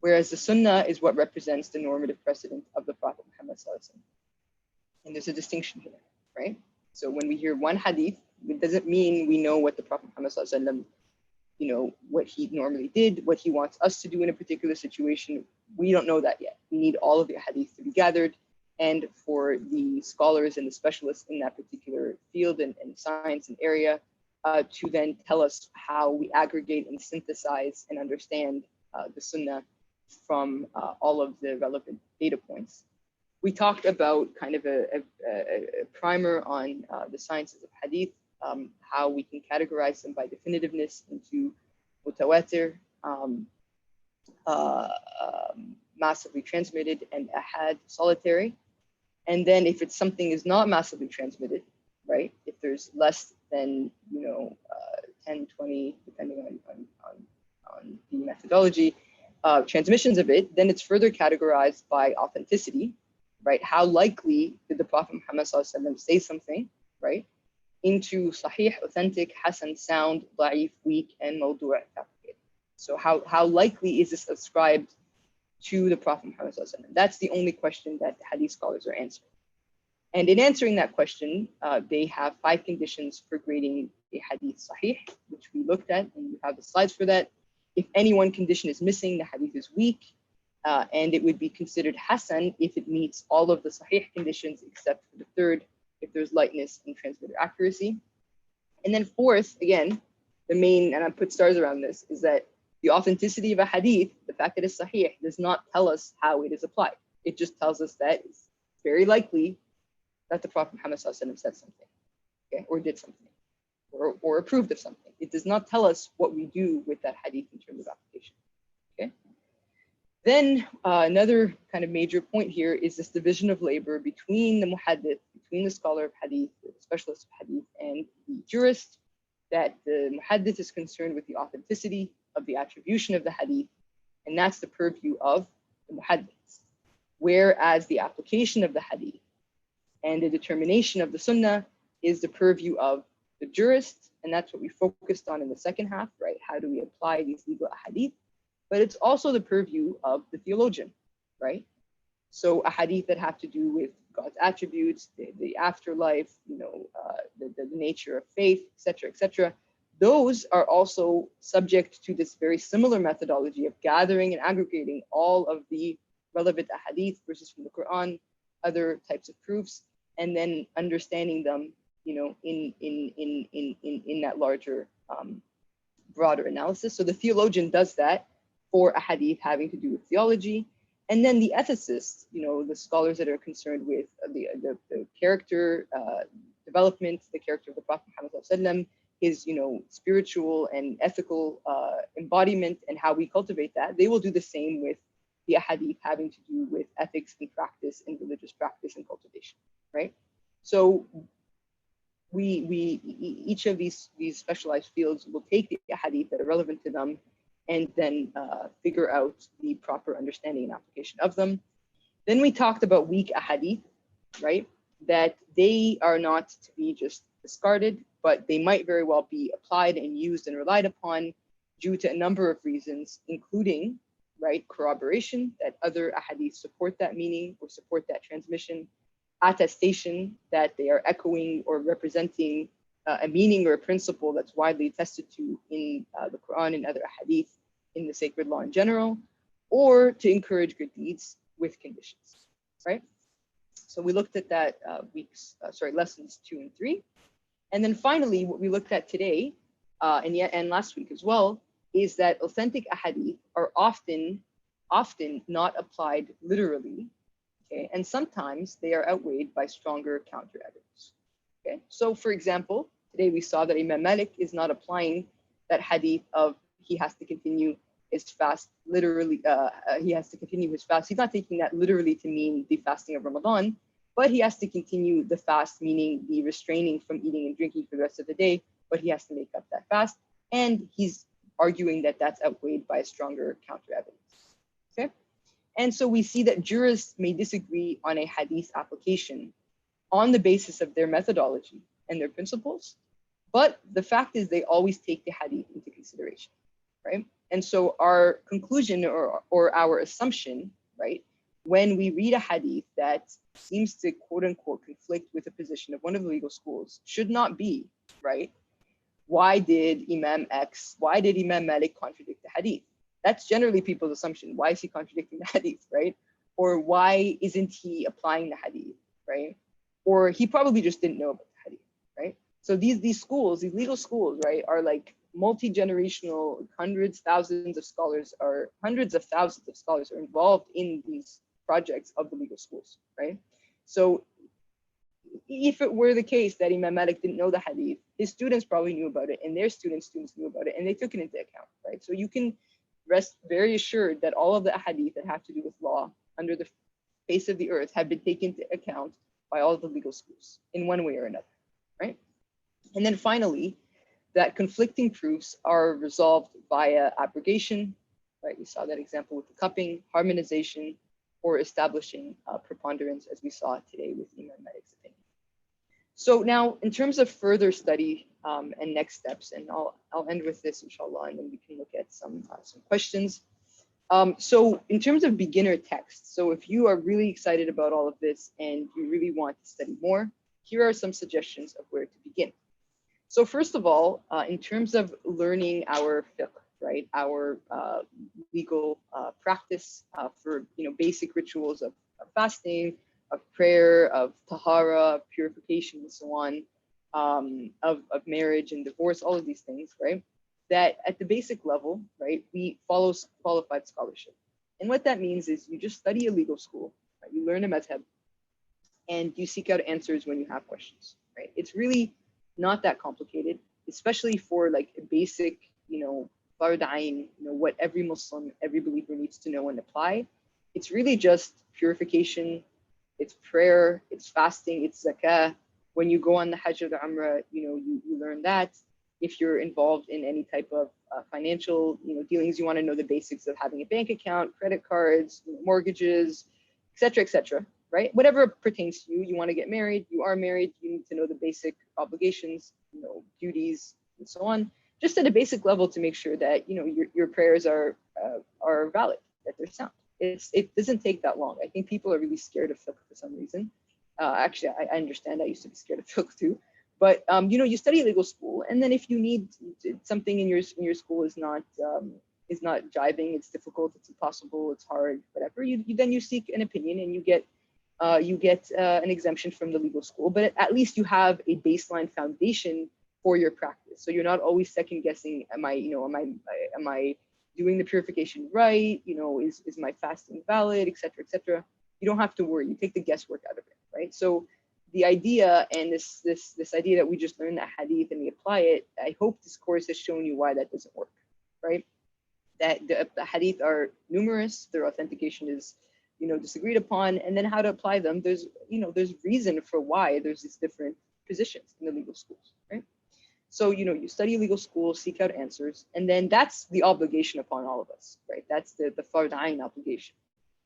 whereas the sunnah is what represents the normative precedent of the Prophet Muhammad ﷺ. And there's a distinction here, right? So when we hear one hadith, it doesn't mean we know what the Prophet Muhammad ﷺ, what he normally did, what he wants us to do in a particular situation. We don't know that yet. We need all of the hadith to be gathered, and for the scholars and the specialists in that particular field and science and area to then tell us how we aggregate and synthesize and understand the sunnah from all of the relevant data points. We talked about kind of a primer on the sciences of hadith, how we can categorize them by definitiveness into mutawatir, massively transmitted, and ahad, solitary. And then if it's something is not massively transmitted, right, if there's less than 10, 20, depending on the methodology, transmissions of it, then it's further categorized by authenticity, right? How likely did the Prophet Muhammad ﷺ say something, right, into sahih, authentic, hasan, sound, da'if, weak, and mawdu', fabricated. So how likely is this ascribed to the Prophet Muhammad ﷺ? That's the only question that hadith scholars are answering. And in answering that question, they have 5 conditions for grading a hadith sahih, which we looked at, and you have the slides for that. If any one condition is missing, the hadith is weak, and it would be considered hasan if it meets all of the sahih conditions except for the third, if there's lightness and transmitter accuracy. And then fourth, again, the main, and I put stars around this, is that the authenticity of a hadith, the fact that it's sahih, does not tell us how it is applied. It just tells us that it's very likely that the Prophet Muhammad ﷺ said something, okay, or did something, or approved of something. It does not tell us what we do with that hadith in terms of application, okay? Then another kind of major point here is this division of labor between the muhaddith, between the scholar of hadith, the specialist of hadith, and the jurist, that the muhaddith is concerned with the authenticity of the attribution of the hadith, and that's the purview of the muhaddith. Whereas the application of the hadith and the determination of the sunnah is the purview of the jurist, and that's what we focused on in the second half, right? How do we apply these legal ahadith? But it's also the purview of the theologian, right? So ahadith that have to do with God's attributes, the afterlife, the nature of faith, etc., those are also subject to this very similar methodology of gathering and aggregating all of the relevant ahadith, verses from the Quran, other types of proofs, and then understanding them, in that larger, broader analysis. So the theologian does that for a hadith having to do with theology, and then the ethicists, the scholars that are concerned with the character development, the character of the Prophet Muhammad ﷺ, his spiritual and ethical embodiment, and how we cultivate that. They will do the same with the ahadith having to do with ethics and practice and religious practice and cultivation, right? So each of these specialized fields will take the ahadith that are relevant to them and then figure out the proper understanding and application of them. Then we talked about weak ahadith, right? That they are not to be just discarded, but they might very well be applied and used and relied upon due to a number of reasons, including, right, corroboration, that other ahadith support that meaning or support that transmission, attestation that they are echoing or representing a meaning or a principle that's widely attested to in the Quran and other hadith in the sacred law in general, or to encourage good deeds with conditions, right? So we looked at that lessons 2 and 3. And then finally, what we looked at today and last week as well, is that authentic ahadith are often not applied literally, okay? And sometimes they are outweighed by stronger counter evidence, okay? So for example, today we saw that Imam Malik is not applying that hadith of he has to continue his fast literally, he has to continue his fast. He's not taking that literally to mean the fasting of Ramadan, but he has to continue the fast, meaning the restraining from eating and drinking for the rest of the day, but he has to make up that fast. And he's arguing that that's outweighed by a stronger counter evidence, okay? And so we see that jurists may disagree on a hadith application on the basis of their methodology and their principles, but the fact is they always take the hadith into consideration, right? And so our conclusion or our assumption, right, when we read a hadith that seems to quote unquote conflict with the position of one of the legal schools should not be, right, why did Imam Malik contradict the hadith? That's generally people's assumption. Why is he contradicting the hadith, right? Or why isn't he applying the hadith, right? Or he probably just didn't know about the hadith, right? So these schools, these legal schools, right, are like multi-generational, hundreds of thousands of scholars are involved in these projects of the legal schools, right? So if it were the case that Imam Malik didn't know the hadith, his students probably knew about it, and their students knew about it, and they took it into account, right? So you can rest very assured that all of the hadith that have to do with law under the face of the earth have been taken into account by all of the legal schools in one way or another, right? And then finally, that conflicting proofs are resolved via abrogation, right? We saw that example with the cupping, harmonization, or establishing preponderance, as we saw today with Imam Malik's opinion. So now, in terms of further study and next steps, and I'll end with this, inshallah, and then we can look at some questions. So in terms of beginner text, so if you are really excited about all of this and you really want to study more, here are some suggestions of where to begin. So first of all, in terms of learning our fiqh, right, our legal practice for basic rituals of fasting, of prayer, of tahara, of purification, and so on, of marriage and divorce, all of these things, right? That at the basic level, right, we follow qualified scholarship. And what that means is you just study a legal school, right? You learn a madhab, and you seek out answers when you have questions, right? It's really not that complicated, especially for like a basic, fard ayn, what every Muslim, every believer needs to know and apply. It's really just purification, it's prayer, it's fasting, it's zakah. When you go on the Hajj or the Umrah, you learn that. If you're involved in any type of financial, dealings, you want to know the basics of having a bank account, credit cards, mortgages, etc., right? Whatever pertains to you. You want to get married, you are married, you need to know the basic obligations, duties, and so on. Just at a basic level to make sure that your prayers are valid, that they're sound. It doesn't take that long. I think people are really scared of fiqh for some reason. Actually, I understand. I used to be scared of fiqh too. But you study legal school, and then if you need something in your school is not jiving, it's difficult, it's impossible, it's hard, whatever. Then you seek an opinion, and you get an exemption from the legal school. But at least you have a baseline foundation for your practice. So you're not always second guessing. Am I doing the purification right? Is my fasting valid, etc. You don't have to worry. You take the guesswork out of it, right? So the idea and this idea that we just learn that hadith and we apply it, I hope this course has shown you why that doesn't work, right? That the hadith are numerous, their authentication is disagreed upon, and then how to apply them. There's reason for why there's these different positions in the legal schools, right? So you study legal school, seek out answers, and then that's the obligation upon all of us, right? That's the fard ayn obligation.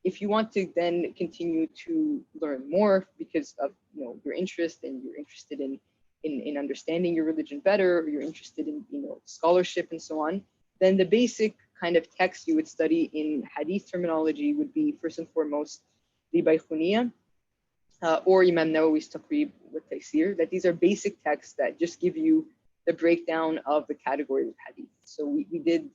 If you want to then continue to learn more because of your interest, and you're interested in understanding your religion better, or you're interested in scholarship and so on, then the basic kind of text you would study in hadith terminology would be first and foremost the Baykhuniyah, or Imam Nawawi's Taqrib with Taysir, that these are basic texts that just give you the breakdown of the categories of hadith. So we did,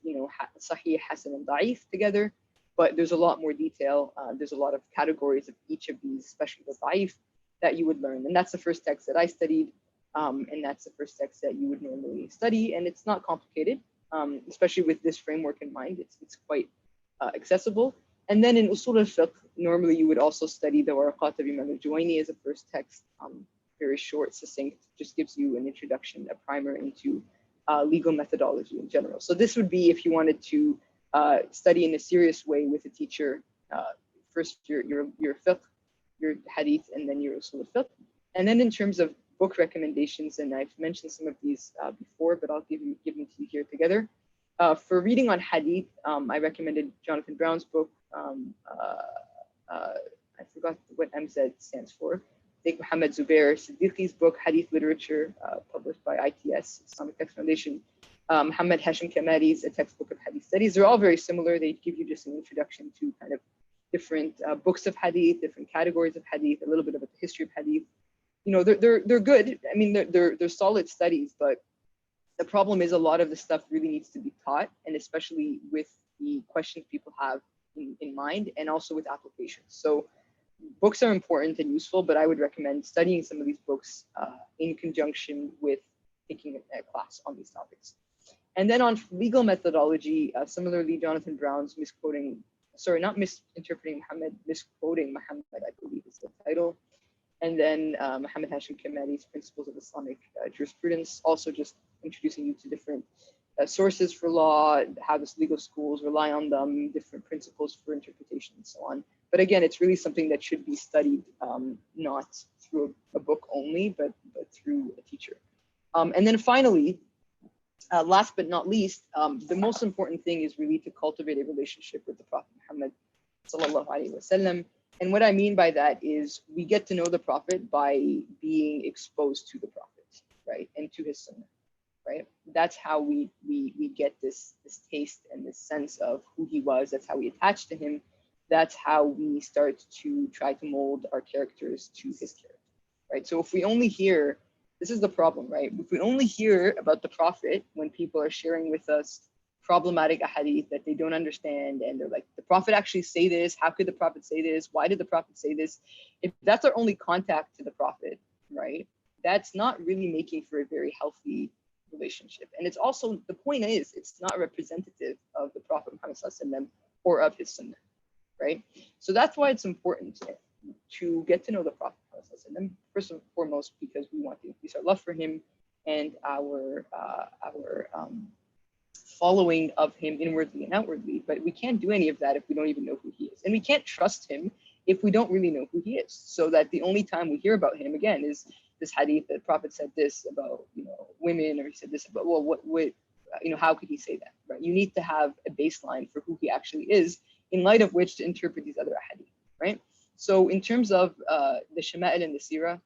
Sahih, Hasan, and Da'if together, but there's a lot more detail. There's a lot of categories of each of these, especially the Da'if, that you would learn. And that's the first text that I studied, and that's the first text that you would normally study. And it's not complicated, especially with this framework in mind. It's quite accessible. And then in Usul al-Fiqh, normally you would also study the Waraqat of Imam al-Juwayni as a first text, very short, succinct, just gives you an introduction, a primer into legal methodology in general. So this would be if you wanted to study in a serious way with a teacher, first your fiqh, your hadith, and then your Usul al-Fiqh. And then in terms of book recommendations, and I've mentioned some of these before, but I'll give them to you here together. For reading on hadith, I recommended Jonathan Brown's book. I forgot what MZ stands for. Sheikh Muhammad Zubair Siddiqi's book, Hadith Literature, published by ITS, Islamic Text Foundation. Muhammad Hashim Kamari's A Textbook of Hadith Studies. They're all very similar. They give you just an introduction to kind of different books of hadith, different categories of hadith, a little bit about the history of hadith. They're good. I mean, they're solid studies, but the problem is a lot of the stuff really needs to be taught, and especially with the questions people have in mind, and also with applications. So books are important and useful, but I would recommend studying some of these books in conjunction with taking a class on these topics. And then on legal methodology, similarly, Jonathan Brown's not misinterpreting Muhammad, misquoting Muhammad, I believe is the title. And then Muhammad Hashim Kamari's Principles of Islamic Jurisprudence, also just introducing you to different sources for law, how the legal schools rely on them, different principles for interpretation, and so on. But again, it's really something that should be studied, not through a book only, but through a teacher. And then finally, last but not least, the most important thing is really to cultivate a relationship with the Prophet Muhammad sallallahu alaihi wasallam. And what I mean by that is we get to know the Prophet by being exposed to the Prophet, right, and to his sunnah, right? That's how we get this taste and this sense of who he was. That's how we attach to him. That's how we start to try to mold our characters to his character, right? So if we only hear, this is the problem, right? If we only hear about the Prophet when people are sharing with us problematic ahadith that they don't understand, and they're like, the Prophet actually say this? How could the Prophet say this? Why did the Prophet say this? If that's our only contact to the Prophet, right, that's not really making for a very healthy relationship. And it's also, the point is, it's not representative of the Prophet Muhammad sallallahu or of his sunnah, right? So that's why it's important to get to know the Prophet first and foremost, because we want to increase our love for him and our following of him inwardly and outwardly. But we can't do any of that if we don't even know who he is, and we can't trust him if we don't really know who he is. So that the only time we hear about him again is this hadith that the Prophet said this about women, or he said this about, well, what how could he say that, right? You need to have a baseline for who he actually is, in light of which to interpret these other hadith, right? So in terms of the Shama'il and the Sirah,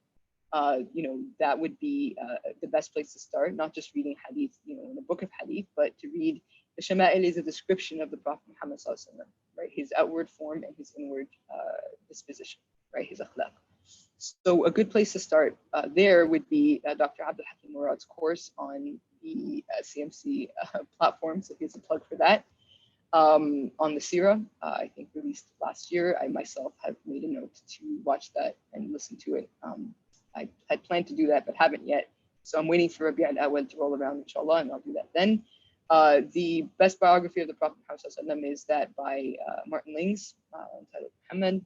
that would be the best place to start, not just reading hadith, in the book of hadith, but to read the Shama'il is a description of the Prophet Muhammad sallallahu alaihi wasallam, right? His outward form and his inward disposition, right? His akhlaq. So a good place to start there would be Dr. Abdul Hakim Murad's course on the CMC platform. So here's a plug for that. On the Sirah, I think released last year. I myself have made a note to watch that and listen to it. I had planned to do that, but haven't yet. So I'm waiting for Rabi' al-Awwal to roll around, inshallah, and I'll do that then. The best biography of the Prophet Muhammad is that by Martin Lings, entitled Muhammad.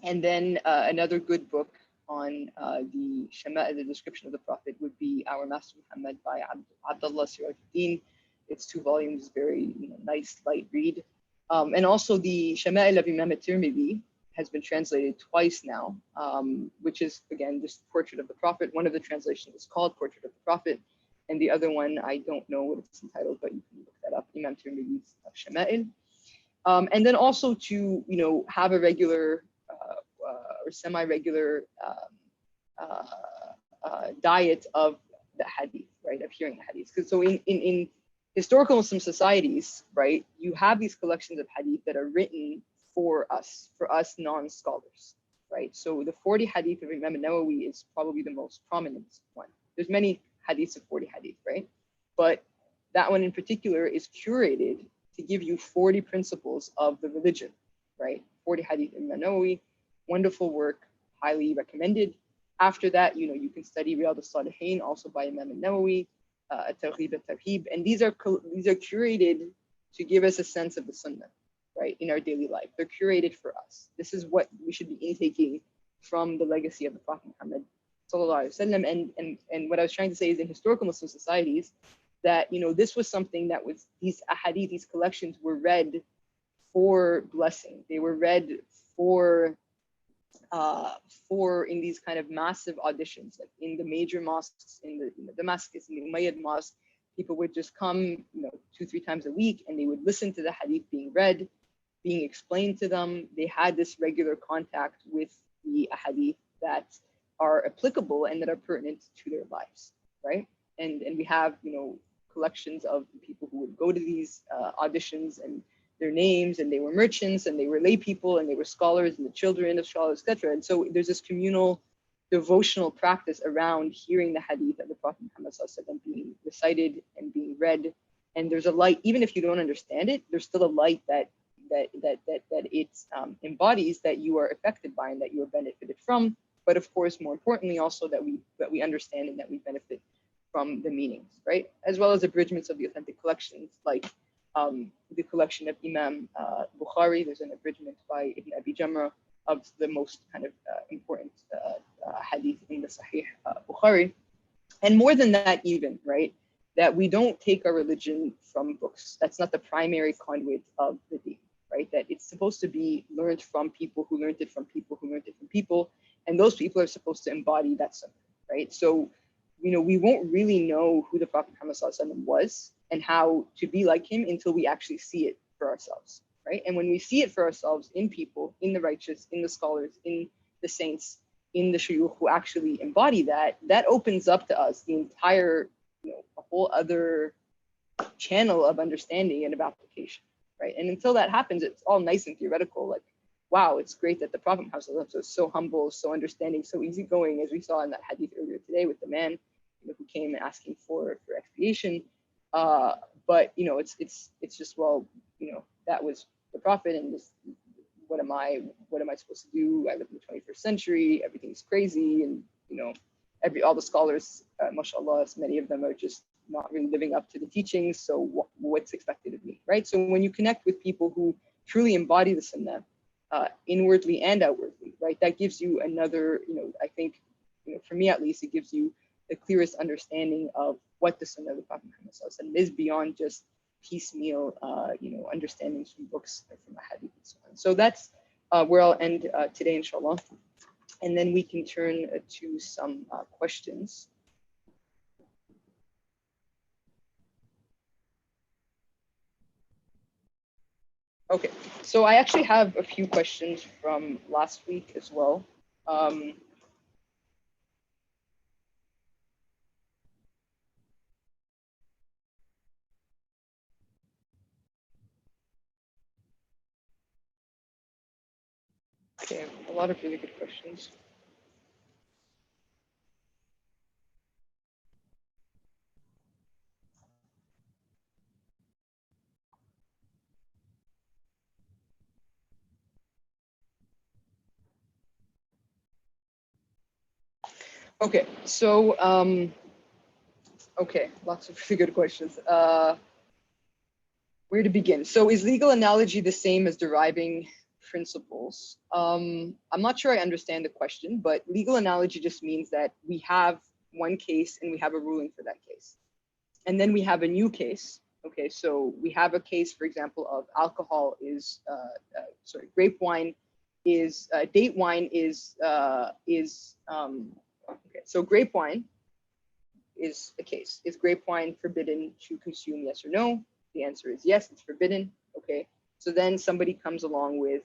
And then another good book on the Shama'il, the description of the Prophet, would be Our Master Muhammad by Abdullah Sirajuddin. It's 2 volumes, very nice, light read. And also the Shama'il of Imam at-Tirmidhi has been translated twice now, which is, again, just Portrait of the Prophet. One of the translations is called Portrait of the Prophet, and the other one, I don't know what it's entitled, but you can look that up, Imam Tirmidhi's Shama'il. And then also to, have a regular or semi-regular diet of the hadith, right, of hearing the hadith. Because so in historical Muslim societies, right, you have these collections of hadith that are written for us non-scholars, right? So the 40 hadith of Imam Nawawi is probably the most prominent one. There's many hadiths of 40 hadith, right? But that one in particular is curated to give you 40 principles of the religion, right? 40 hadith of Imam Nawawi, wonderful work, highly recommended. After that, you can study Riyadh al-Salihin, also by Imam Nawawi, At-Targhib al-Tarhib, and these are curated to give us a sense of the Sunnah, right, in our daily life. They're curated for us. This is what we should be intaking from the legacy of the Prophet Muhammad sallallahu alaihi wasallam. And what I was trying to say is, in historical Muslim societies, that this was something that was, these ahadith, these collections were read for blessing. They were read for in these kind of massive auditions, like in the major mosques in the Damascus, in the Umayyad mosque. People would just come, 2-3 times a week, and they would listen to the hadith being read, being explained to them. They had this regular contact with the hadith that are applicable and that are pertinent to their lives, right? And we have, collections of people who would go to these auditions, and their names, and they were merchants, and they were lay people, and they were scholars, and the children of scholars, etc. And so there's this communal devotional practice around hearing the hadith of the Prophet Muhammad ﷺ being recited and being read. And there's a light, even if you don't understand it, there's still a light that it embodies, that you are affected by and that you are benefited from. But of course, more importantly, also that we understand and that we benefit from the meanings, right? As well as abridgments of the authentic collections, like the collection of Imam Bukhari. There's an abridgment by Ibn Abi Jamrah of the most kind of important hadith in the Sahih Bukhari. And more than that even, right, that we don't take our religion from books. That's not the primary conduit of the deen, right? That it's supposed to be learned from people who learned it from people who learned it from people. And those people are supposed to embody that sunnah, right? So, we won't really know who the Prophet Muhammad ﷺ was and how to be like him until we actually see it for ourselves, right? And when we see it for ourselves in people, in the righteous, in the scholars, in the saints, in the shuyukh who actually embody that, that opens up to us the entire, a whole other channel of understanding and of application, right? And until that happens, it's all nice and theoretical. Like, wow, it's great that the Prophet Muhammad was so humble, so understanding, so easygoing, as we saw in that hadith earlier today with the man who came asking for expiation. But it's just, well, that was the Prophet, and this, what am I supposed to do? I live in the 21st century. Everything's crazy, and all the scholars, mashallah, many of them are just not really living up to the teachings. So what's expected of me, right? So when you connect with people who truly embody the Sunnah, inwardly and outwardly, right, that gives you another, I think, for me at least, it gives you the clearest understanding of what the Sunnah of the Prophet Muhammad ﷺ is, beyond just piecemeal, understandings from books or from a hadith and so on. So that's where I'll end today, inshallah. And then we can turn to some questions. Okay, so I actually have a few questions from last week as well. Okay, a lot of really good questions. Okay, so okay, lots of really good questions. Where to begin? So is legal analogy the same as deriving principles? I'm not sure I understand the question, but legal analogy just means that we have one case and we have a ruling for that case. And then we have a new case. Okay, so we have a case, for example, of alcohol is, grape wine is, date wine is, okay, so grape wine is a case. Is grape wine forbidden to consume, yes or no? The answer is yes, it's forbidden. Okay, so then somebody comes along with,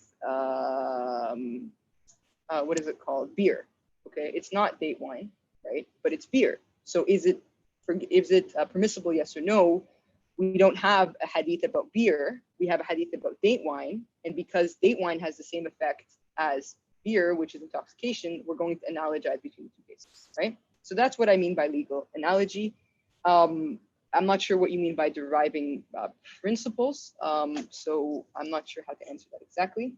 what is it called? Beer. Okay, it's not date wine, right? But it's beer. So is it permissible, yes or no? We don't have a hadith about beer. We have a hadith about date wine. And because date wine has the same effect as beer, which is intoxication, we're going to analogize between the two cases, right? So that's what I mean by legal analogy. I'm not sure what you mean by deriving principles. So I'm not sure how to answer that exactly.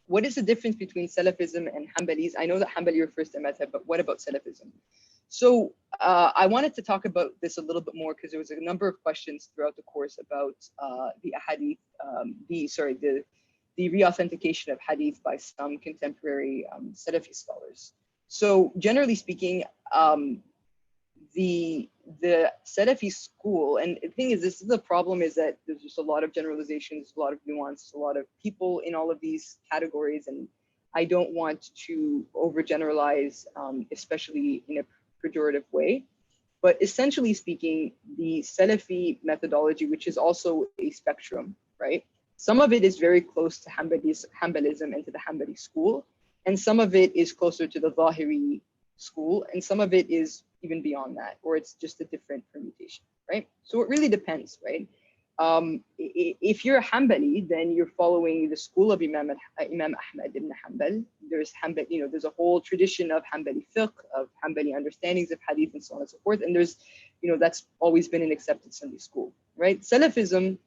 What is the difference between Salafism and Hanbalis? I know that Hanbali refers to madhab, but what about Salafism? So I wanted to talk about this a little bit more because there was a number of questions throughout the course about the ahadith, the re-authentication of hadith by some contemporary Salafi scholars. So generally speaking, the Salafi school, and the thing is, this is the problem, is that there's just a lot of generalizations, a lot of nuance, a lot of people in all of these categories, and I don't want to overgeneralize, especially in a pejorative way. But essentially speaking, the Salafi methodology, which is also a spectrum, right? Some of it is very close to Hanbalism and to the Hanbali school, and some of it is closer to the Zahiri school, and some of it is even beyond that, or it's just a different permutation, right? So it really depends, right? If you're a Hanbali, then you're following the school of Imam Ahmad ibn Hanbal. There's there's a whole tradition of Hanbali fiqh, of Hanbali understandings of hadith, and so on and so forth. And there's, that's always been an accepted Sunday school, right? Salafism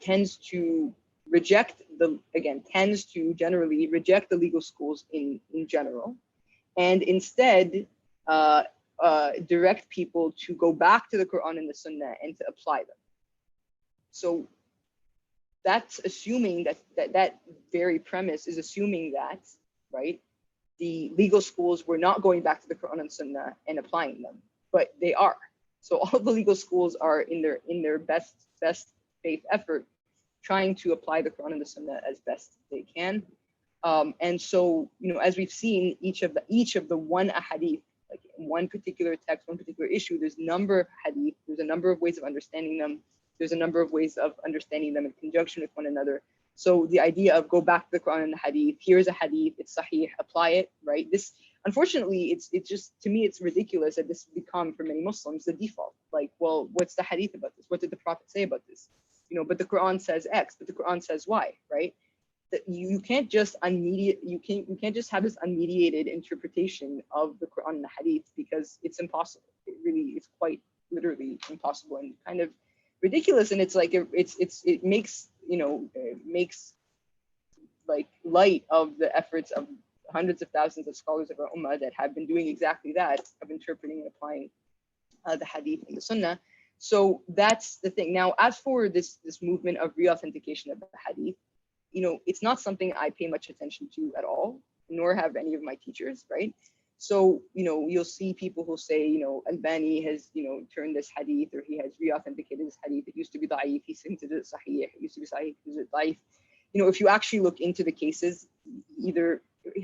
tends to generally reject the legal schools in general, and instead direct people to go back to the Quran and the Sunnah and to apply them. So that's assuming that very premise is assuming that, right, the legal schools were not going back to the Quran and Sunnah and applying them, but they are. So all the legal schools are in their best faith effort trying to apply the Quran and the Sunnah as best they can. And so, as we've seen, each of the one ahadith, like in one particular text, one particular issue, there's a number of hadith, there's a number of ways of understanding them, there's a number of ways of understanding them in conjunction with one another. So the idea of go back to the Quran and the hadith, here's a hadith, it's sahih, apply it, right? This, unfortunately, it's just, to me, it's ridiculous that this has become, for many Muslims, the default. Like, well, what's the hadith about this? What did the Prophet say about this? But the Quran says X, but the Quran says Y, right? That you can't just you can't just have this unmediated interpretation of the Quran and the Hadith, because it's impossible. It's quite literally impossible and kind of ridiculous. And it's like it makes like light of the efforts of hundreds of thousands of scholars of our ummah that have been doing exactly that, of interpreting and applying the Hadith and the Sunnah. So that's the thing. Now, as for this movement of re-authentication of the Hadith, it's not something I pay much attention to at all, nor have any of my teachers, right? So, you'll see people who say, Albani has, turned this hadith, or he has re-authenticated this hadith. It used to be da'if, he said it sahih. It used to be sahih, he said it da'if. If you actually look into the cases,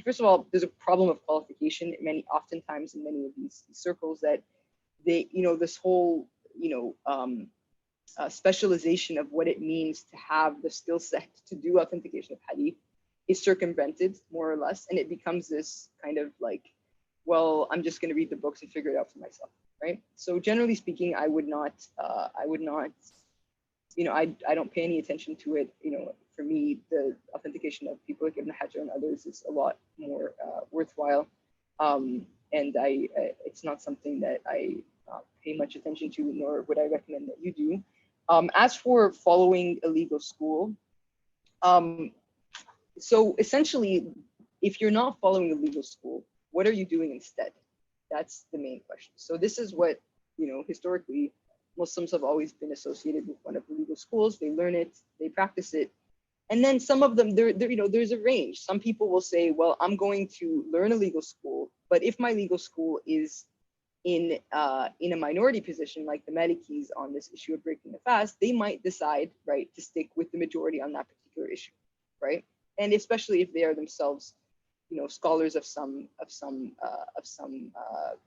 first of all, there's a problem of qualification oftentimes in many of these circles, that they, this whole, specialization of what it means to have the skill set to do authentication of hadith is circumvented, more or less, and it becomes this kind of like, well, I'm just going to read the books and figure it out for myself, right? So generally speaking, I don't pay any attention to it. For me, the authentication of people like Ibn Hajar and others is a lot more worthwhile, and it's not something that I pay much attention to, nor would I recommend that you do. As for following a legal school, so essentially, if you're not following a legal school, what are you doing instead? That's the main question. So this is what, historically, Muslims have always been associated with one of the legal schools. They learn it, they practice it. And then some of them, there's a range. Some people will say, well, I'm going to learn a legal school, but if my legal school is in a minority position, like the Malikis on this issue of breaking the fast, they might decide, right, to stick with the majority on that particular issue, right? And especially if they are themselves, scholars of some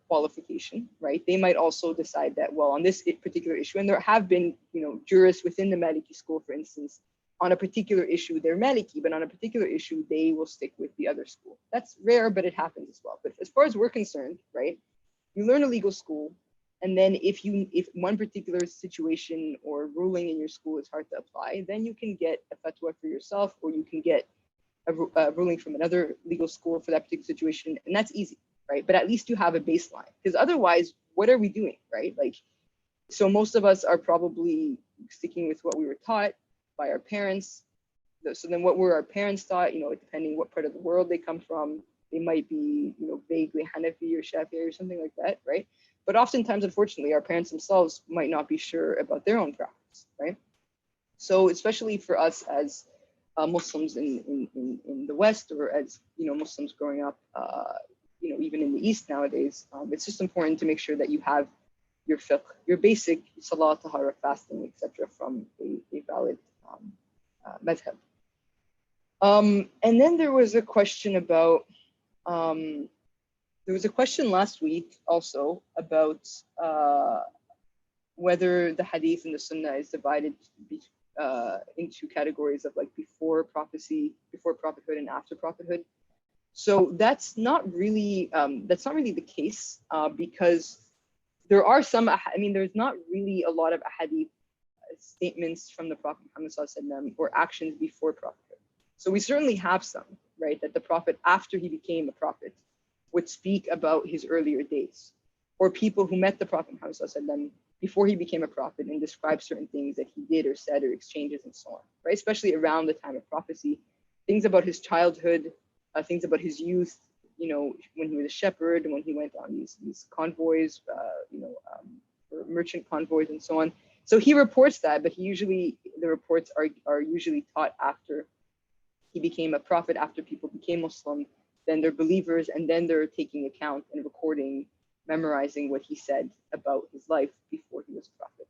qualification, right? They might also decide that, well, on this particular issue, and there have been, jurists within the Maliki school, for instance, on a particular issue, they're Maliki, but on a particular issue, they will stick with the other school. That's rare, but it happens as well. But as far as we're concerned, right, you learn a legal school, and then if one particular situation or ruling in your school is hard to apply, then you can get a fatwa for yourself, or you can get a ruling from another legal school for that particular situation, and that's easy, right? But at least you have a baseline, because otherwise, what are we doing, right? Like, so most of us are probably sticking with what we were taught by our parents. So then what were our parents taught, depending what part of the world they come from, they might be, vaguely Hanafi or Shafi'i or something like that, right? But oftentimes, unfortunately, our parents themselves might not be sure about their own practice, right? So especially for us as Muslims in the West, or as, Muslims growing up, even in the East nowadays, it's just important to make sure that you have your fiqh, your basic salah, tahara, fasting, etc., from a valid madhab. And then there was a question about, there was a question last week also about whether the hadith and the sunnah is divided into categories of like before prophecy, before prophethood, and after prophethood. So that's not really the case, because there are some, there's not really a lot of hadith statements from the Prophet Muhammad ﷺ or actions before prophethood. So we certainly have some, right, that the Prophet, after he became a prophet, would speak about his earlier days, or people who met the Prophet Muhammad ﷺ before he became a prophet and describe certain things that he did or said or exchanges and so on, right? Especially around the time of prophecy, things about his childhood, things about his youth, when he was a shepherd and when he went on these convoys, or merchant convoys and so on. So he reports that, but the reports are usually taught after he became a prophet, after people became Muslim, then they're believers, and then they're taking account and recording, memorizing what he said about his life before he was a prophet.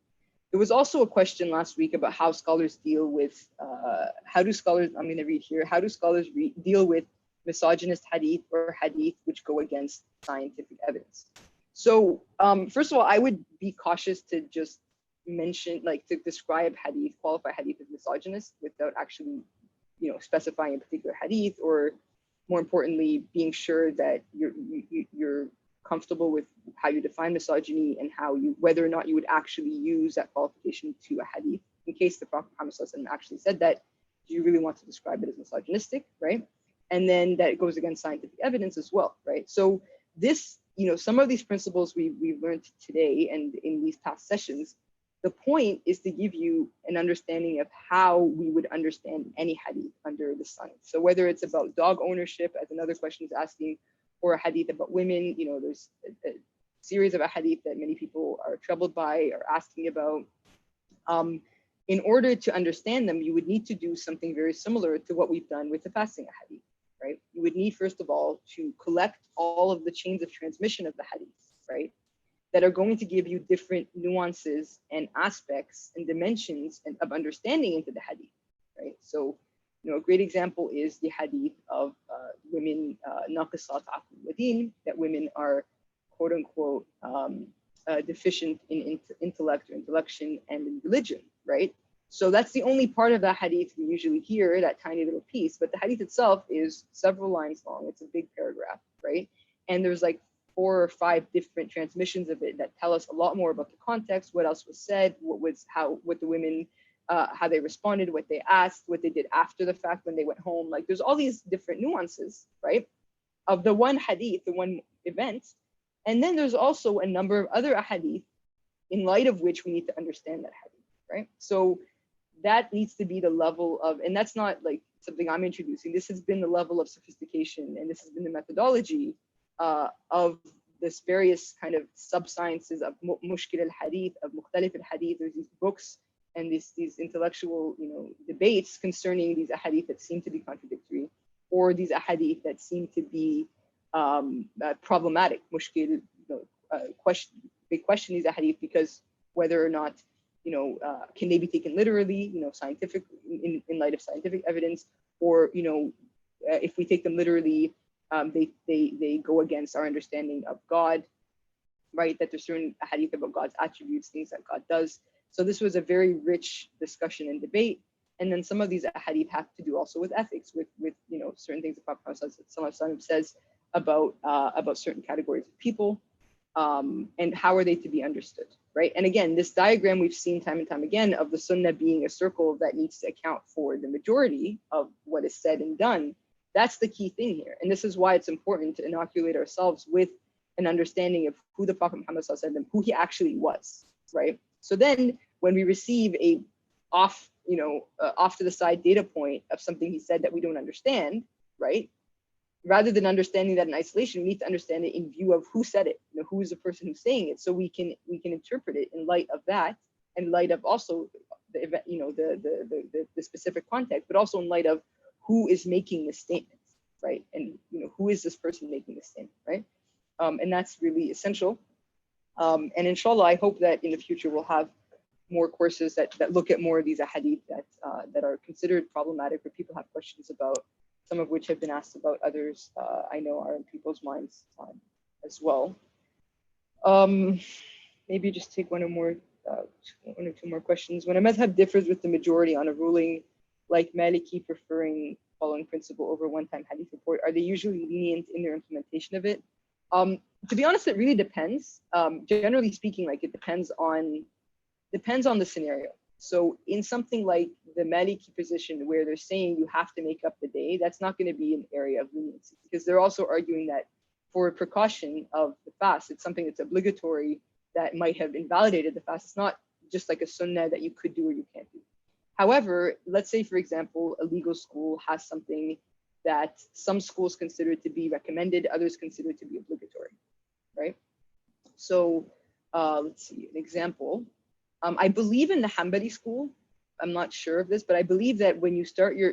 There was also a question last week about how scholars deal with, I'm going to read here, how do scholars deal with misogynist hadith or hadith which go against scientific evidence? So first of all, I would be cautious to just mention, to describe hadith, qualify hadith as misogynist without actually, specifying a particular hadith, or more importantly, being sure that you're comfortable with how you define misogyny and whether or not you would actually use that qualification to a hadith. In case the Prophet Muhammad actually said that, do you really want to describe it as misogynistic, right? And then that goes against scientific evidence as well, right? So this, some of these principles we've learned today and in these past sessions, the point is to give you an understanding of how we would understand any hadith under the sun. So whether it's about dog ownership, as another question is asking, or a hadith about women, there's a series of a hadith that many people are troubled by or asking about. In order to understand them, you would need to do something very similar to what we've done with the fasting hadith, right? You would need, first of all, to collect all of the chains of transmission of the hadith, right? That are going to give you different nuances and aspects and dimensions of understanding into the hadith, right? So, a great example is the hadith of women, naqisat aql wa din, that women are quote unquote deficient in intellect or intellection and in religion, right? So that's the only part of that hadith we usually hear, that tiny little piece, but the hadith itself is several lines long. It's a big paragraph, right? And there's like 4 or 5 different transmissions of it that tell us a lot more about the context, what else was said, what the women, how they responded, what they asked, what they did after the fact when they went home. Like, there's all these different nuances, right, of the one hadith, the one event. And then there's also a number of other hadith in light of which we need to understand that hadith, right? So that needs to be the level of, and that's not like something I'm introducing. This has been the level of sophistication, and this has been the methodology of this various kind of sub-sciences of mushkil al-hadith, of mukhtalif al-hadith. There's these books and these intellectual, debates concerning these ahadith that seem to be contradictory, or these ahadith that seem to be problematic. Mushkil, they question these ahadith because whether or not, can they be taken literally, scientific, in light of scientific evidence, or, if we take them literally, they go against our understanding of God, right? That there's certain hadith about God's attributes, things that God does. So this was a very rich discussion and debate. And then some of these hadith have to do also with ethics, with certain things the Prophet says about certain categories of people, and how are they to be understood, right? And again, this diagram we've seen time and time again of the sunnah being a circle that needs to account for the majority of what is said and done. That's the key thing here. And this is why it's important to inoculate ourselves with an understanding of who the Prophet Muhammad SAW, who he actually was, right? So then when we receive a off to the side data point of something he said that we don't understand, right? Rather than understanding that in isolation, we need to understand it in view of who said it, who is the person who's saying it, so we can interpret it in light of that, in light of also the event, the specific context, but also in light of who is making the statement, right? And who is this person making the statement, right? And that's really essential. And inshallah, I hope that in the future we'll have more courses that look at more of these ahadith that are considered problematic, or people have questions about, some of which have been asked about, others I know are in people's minds as well. Maybe just take one or two more questions. When a madhab differs with the majority on a ruling, like Maliki preferring following principle over one-time hadith report, are they usually lenient in their implementation of it? To be honest, it really depends. Generally speaking, like it depends on the scenario. So in something like the Maliki position where they're saying you have to make up the day, that's not going to be an area of leniency, because they're also arguing that for precaution of the fast, it's something that's obligatory that might have invalidated the fast. It's not just like a sunnah that you could do or you can't do. However, let's say, for example, a legal school has something that some schools consider to be recommended, others consider to be obligatory, right? So let's see, an example. I believe in the Hanbali school, I'm not sure of this, but I believe that when you start your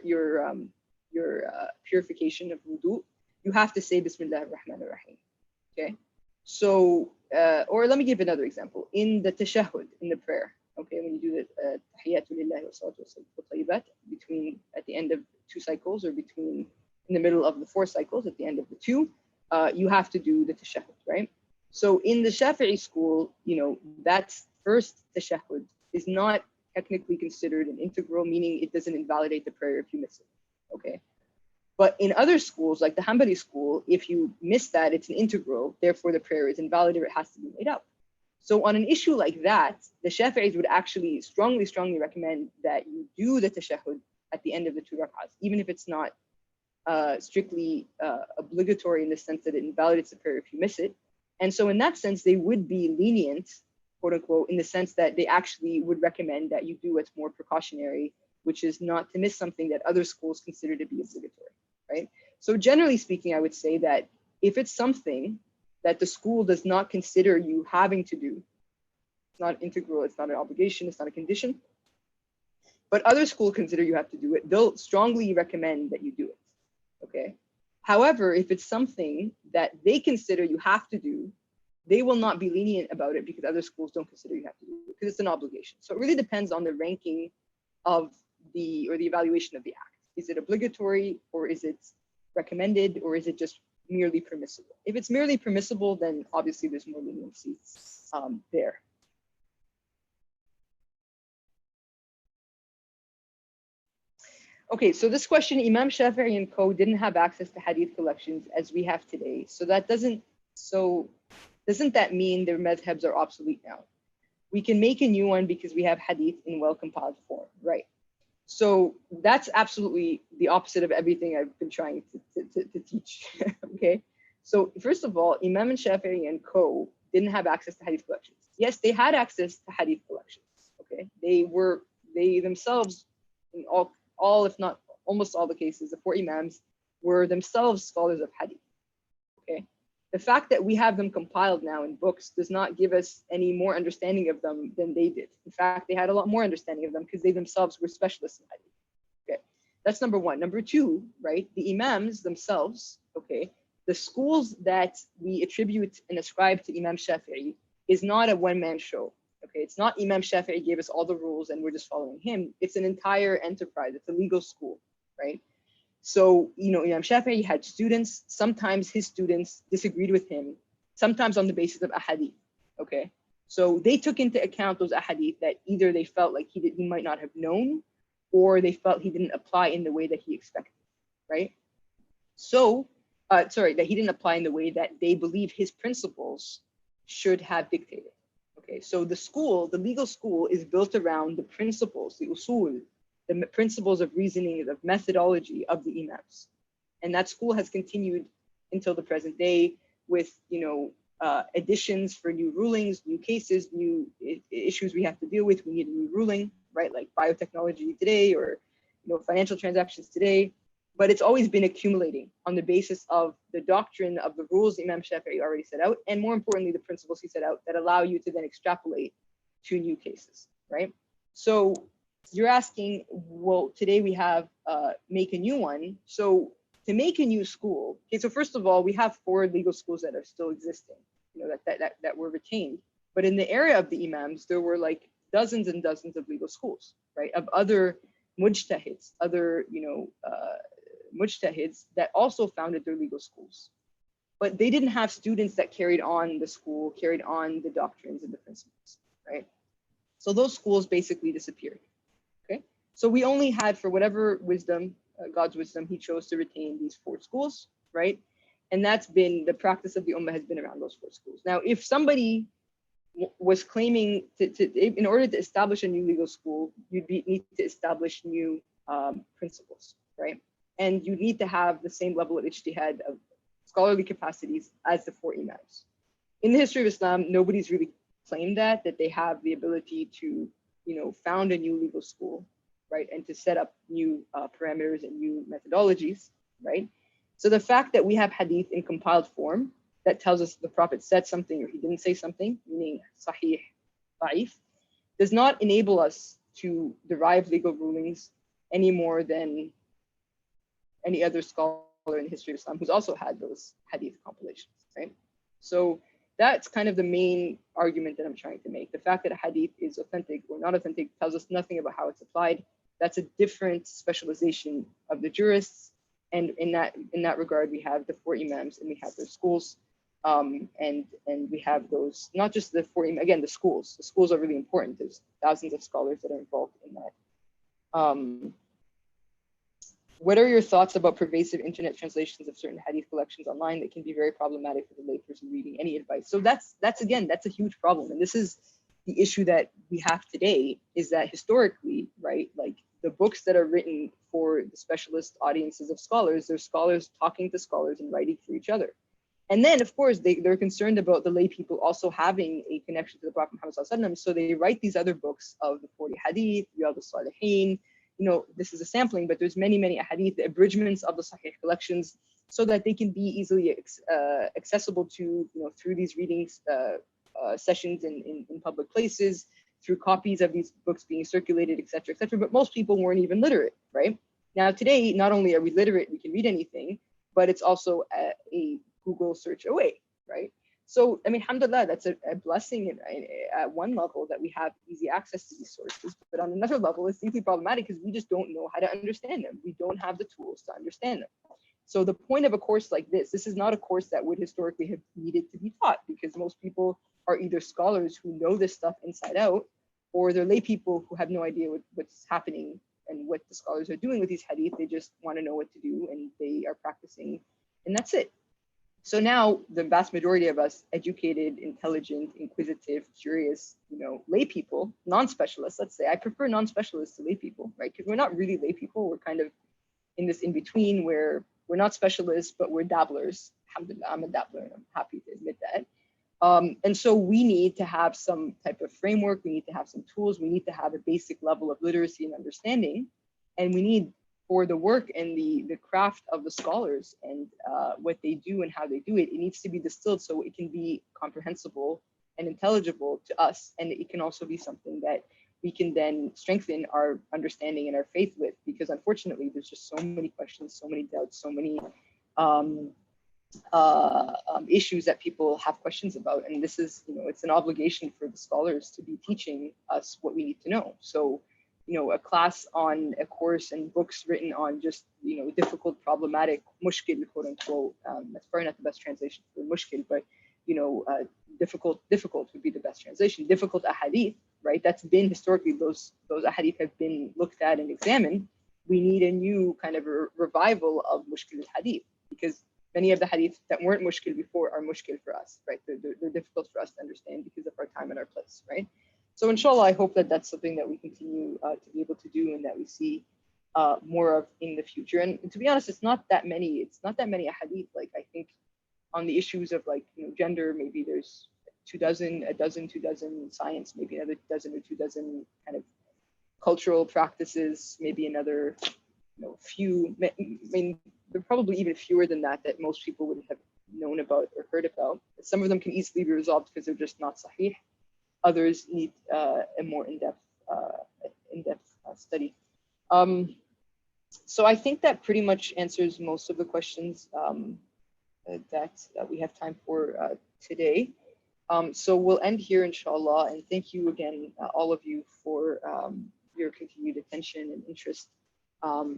purification of wudu, you have to say Bismillah ar-Rahman ar-Rahim, okay? So, or let me give another example. In the tashahhud, in the prayer, okay, when you do the tahiyyatu lillahi wa salatu wa tayyibat, between, at the end of 2 cycles, or between, in the middle of the 4 cycles, at the end of the 2, you have to do the tashahhud, right? So in the Shafi'i school, that first tashahhud is not technically considered an integral, meaning it doesn't invalidate the prayer if you miss it, okay? But in other schools, like the Hanbali school, if you miss that, it's an integral, therefore the prayer is invalid, or it has to be made up. So on an issue like that, the Shafi'is would actually strongly recommend that you do the tashahhud at the end of the 2 rak'ahs, even if it's not strictly obligatory in the sense that it invalidates the prayer if you miss it. And so in that sense, they would be lenient, quote unquote, in the sense that they actually would recommend that you do what's more precautionary, which is not to miss something that other schools consider to be obligatory, right? So generally speaking, I would say that if it's something that the school does not consider you having to do, it's not integral, it's not an obligation, it's not a condition, but other schools consider you have to do it, they'll strongly recommend that you do it, okay? However, if it's something that they consider you have to do, they will not be lenient about it because other schools don't consider you have to do it, because it's an obligation. So it really depends on the ranking of the evaluation of the act. Is it obligatory, or is it recommended, or is it just merely permissible? If it's merely permissible, then obviously there's more leniency there. Okay, so this question, Imam Shafi'i and co didn't have access to hadith collections as we have today. So doesn't that mean their madhabs are obsolete now? We can make a new one because we have hadith in well-compiled form, right? So that's absolutely the opposite of everything I've been trying to teach, okay? So first of all, Imam Shafi'i and co didn't have access to hadith collections. Yes, they had access to hadith collections, okay? They themselves, in all, if not almost all the cases, the 4 imams were themselves scholars of hadith, okay? The fact that we have them compiled now in books does not give us any more understanding of them than they did. In fact, they had a lot more understanding of them because they themselves were specialists in hadith, okay? That's number 1. Number 2, right, the imams themselves, okay, the schools that we attribute and ascribe to Imam Shafi'i is not a one-man show. Okay, it's not Imam Shafi'i gave us all the rules and we're just following him. It's an entire enterprise. It's a legal school, right? So, Imam Shafi'i had students. Sometimes his students disagreed with him, sometimes on the basis of ahadith, okay? So they took into account those ahadith that either they felt like he might not have known, or they felt he didn't apply in the way that he expected, right? So, that he didn't apply in the way that they believe his principles should have dictated. Okay, so the legal school is built around the principles, the usul, the principles of reasoning, of methodology of the imams. And that school has continued until the present day with, additions for new rulings, new cases, new issues we have to deal with. We need a new ruling, right? Like biotechnology today, or, financial transactions today. But it's always been accumulating on the basis of the doctrine of the rules Imam Shafi'i already set out, and more importantly, the principles he set out that allow you to then extrapolate to new cases, right? So you're asking, well, today we have make a new one. So to make a new school, okay, so first of all, we have 4 legal schools that are still existing, that were retained. But in the era of the Imams, there were like dozens and dozens of legal schools, right, of other mujtahids, other, mujtahids that also founded their legal schools. But they didn't have students that carried on the school, carried on the doctrines and the principles, right? So those schools basically disappeared, okay? So we only had, for whatever wisdom, God's wisdom, he chose to retain these 4 schools, right? And that's been the practice of the Ummah, has been around those 4 schools. Now, if somebody was claiming in order to establish a new legal school, you'd need to establish new principles, right? And you need to have the same level of ijtihad, of scholarly capacities, as the 4 Imams. In the history of Islam, nobody's really claimed that they have the ability to, found a new legal school, right? And to set up new parameters and new methodologies, right? So the fact that we have hadith in compiled form that tells us the Prophet said something or he didn't say something, meaning sahih, da'if, does not enable us to derive legal rulings any more than any other scholar in the history of Islam who's also had those hadith compilations, right? So that's kind of the main argument that I'm trying to make. The fact that a hadith is authentic or not authentic tells us nothing about how it's applied. That's a different specialization of the jurists. And in that regard, we have the 4 Imams and we have their schools. And we have those, not just the 4, again, the schools. The schools are really important. There's thousands of scholars that are involved in that. What are your thoughts about pervasive internet translations of certain hadith collections online that can be very problematic for the layperson reading? Any advice? So that's a huge problem. And this is the issue that we have today, is that historically, right, like the books that are written for the specialist audiences of scholars, they're scholars talking to scholars and writing for each other. And then, of course, they're concerned about the lay people also having a connection to the Prophet Muhammad, so they write these other books of the 40 hadith, Riyadh al-Salihin. This is a sampling, but there's many hadith, the abridgments of the Sahih collections, so that they can be easily accessible to, through these readings sessions in public places, through copies of these books being circulated, etc., etc. But most people weren't even literate, right? Now today, not only are we literate, we can read anything, but it's also a Google search away, right? So, I mean, alhamdulillah, that's a blessing at one level that we have easy access to these sources. But on another level, it's deeply problematic because we just don't know how to understand them. We don't have the tools to understand them. So the point of a course like this is not a course that would historically have needed to be taught, because most people are either scholars who know this stuff inside out, or they're lay people who have no idea what's happening and what the scholars are doing with these hadith. They just want to know what to do and they are practicing, and that's it. So now the vast majority of us, educated, intelligent, inquisitive, curious, lay people, non-specialists, let's say, I prefer non-specialists to lay people, right? Because we're not really lay people. We're kind of in this in-between where we're not specialists, but we're dabblers. Alhamdulillah, I'm a dabbler and I'm happy to admit that. And so we need to have some type of framework. We need to have some tools. We need to have a basic level of literacy and understanding. And we need, for the work and the craft of the scholars and what they do and how they do it, it needs to be distilled so it can be comprehensible and intelligible to us. And it can also be something that we can then strengthen our understanding and our faith with, because unfortunately there's just so many questions, so many doubts, so many issues that people have questions about. And this is, it's an obligation for the scholars to be teaching us what we need to know. So, a class on a course and books written on just, difficult, problematic, mushkil, quote unquote, that's probably not the best translation for mushkil, but, difficult would be the best translation. Difficult ahadith, right? That's been historically, those ahadith have been looked at and examined. We need a new kind of a revival of mushkil hadith, because many of the hadith that weren't mushkil before are mushkil for us, right? They're difficult for us to understand because of our time and our place, right? So inshallah, I hope that that's something that we continue to be able to do, and that we see more of in the future. And to be honest, it's not that many. It's not that many ahadith. Like I think on the issues of like gender, maybe there's 2 dozen, a dozen, 2 dozen, science, maybe another dozen or 2 dozen kind of cultural practices, maybe another few. I mean, there are probably even fewer than that that most people would have known about or heard about. Some of them can easily be resolved because they're just not sahih. Others need a more in-depth study. So I think that pretty much answers most of the questions that we have time for today. So we'll end here, inshallah, and thank you again, all of you, for your continued attention and interest,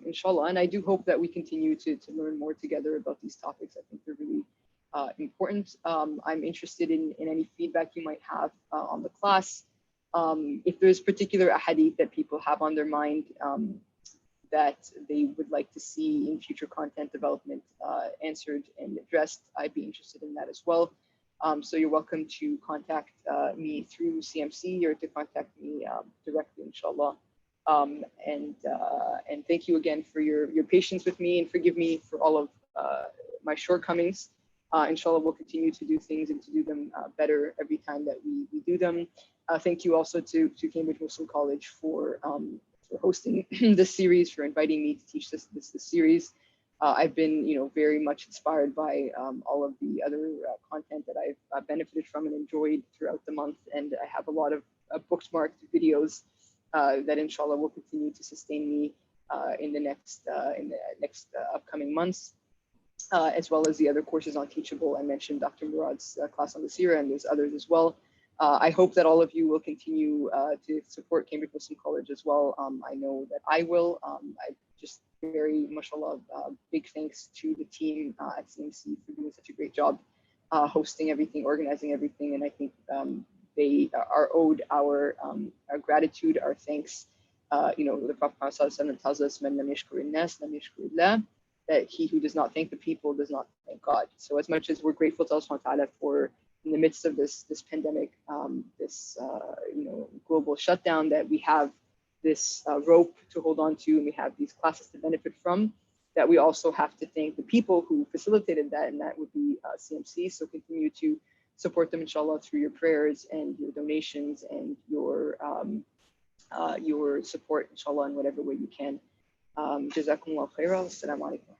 inshallah. And I do hope that we continue to learn more together about these topics. I think they're really important. I'm interested in any feedback you might have on the class. If there's particular ahadith that people have on their mind that they would like to see in future content development answered and addressed, I'd be interested in that as well. So you're welcome to contact me through CMC or to contact me directly, inshallah. And thank you again for your patience with me, and forgive me for all of my shortcomings. Inshallah, we'll continue to do things and to do them better every time that we do them. Thank you also to Cambridge Muslim College for hosting this series, for inviting me to teach this series. I've been, very much inspired by all of the other content that I've benefited from and enjoyed throughout the month, and I have a lot of bookmarked videos that, inshallah, will continue to sustain me in the next upcoming months, as well as the other courses on Teachable. I mentioned Dr. Murad's class on the Seerah, and there's others as well. I hope that all of you will continue to support Cambridge Muslim College as well. I know that I will. I just very, mashallah, big thanks to the team at CMC for doing such a great job hosting everything, organizing everything, and I think they are owed our gratitude, our thanks. The Prophet Muhammad tells us, "Man lam yashkur an-nas lam yashkur Allah," that he who does not thank the people does not thank God. So as much as we're grateful to Allah subhanahu wa ta'ala for, in the midst of this pandemic, this global shutdown, that we have this rope to hold on to, and we have these classes to benefit from, that we also have to thank the people who facilitated that, and that would be CMC. So continue to support them, inshallah, through your prayers and your donations and your support, inshallah, in whatever way you can. Jazakumullah khairan. Assalamu alaikum.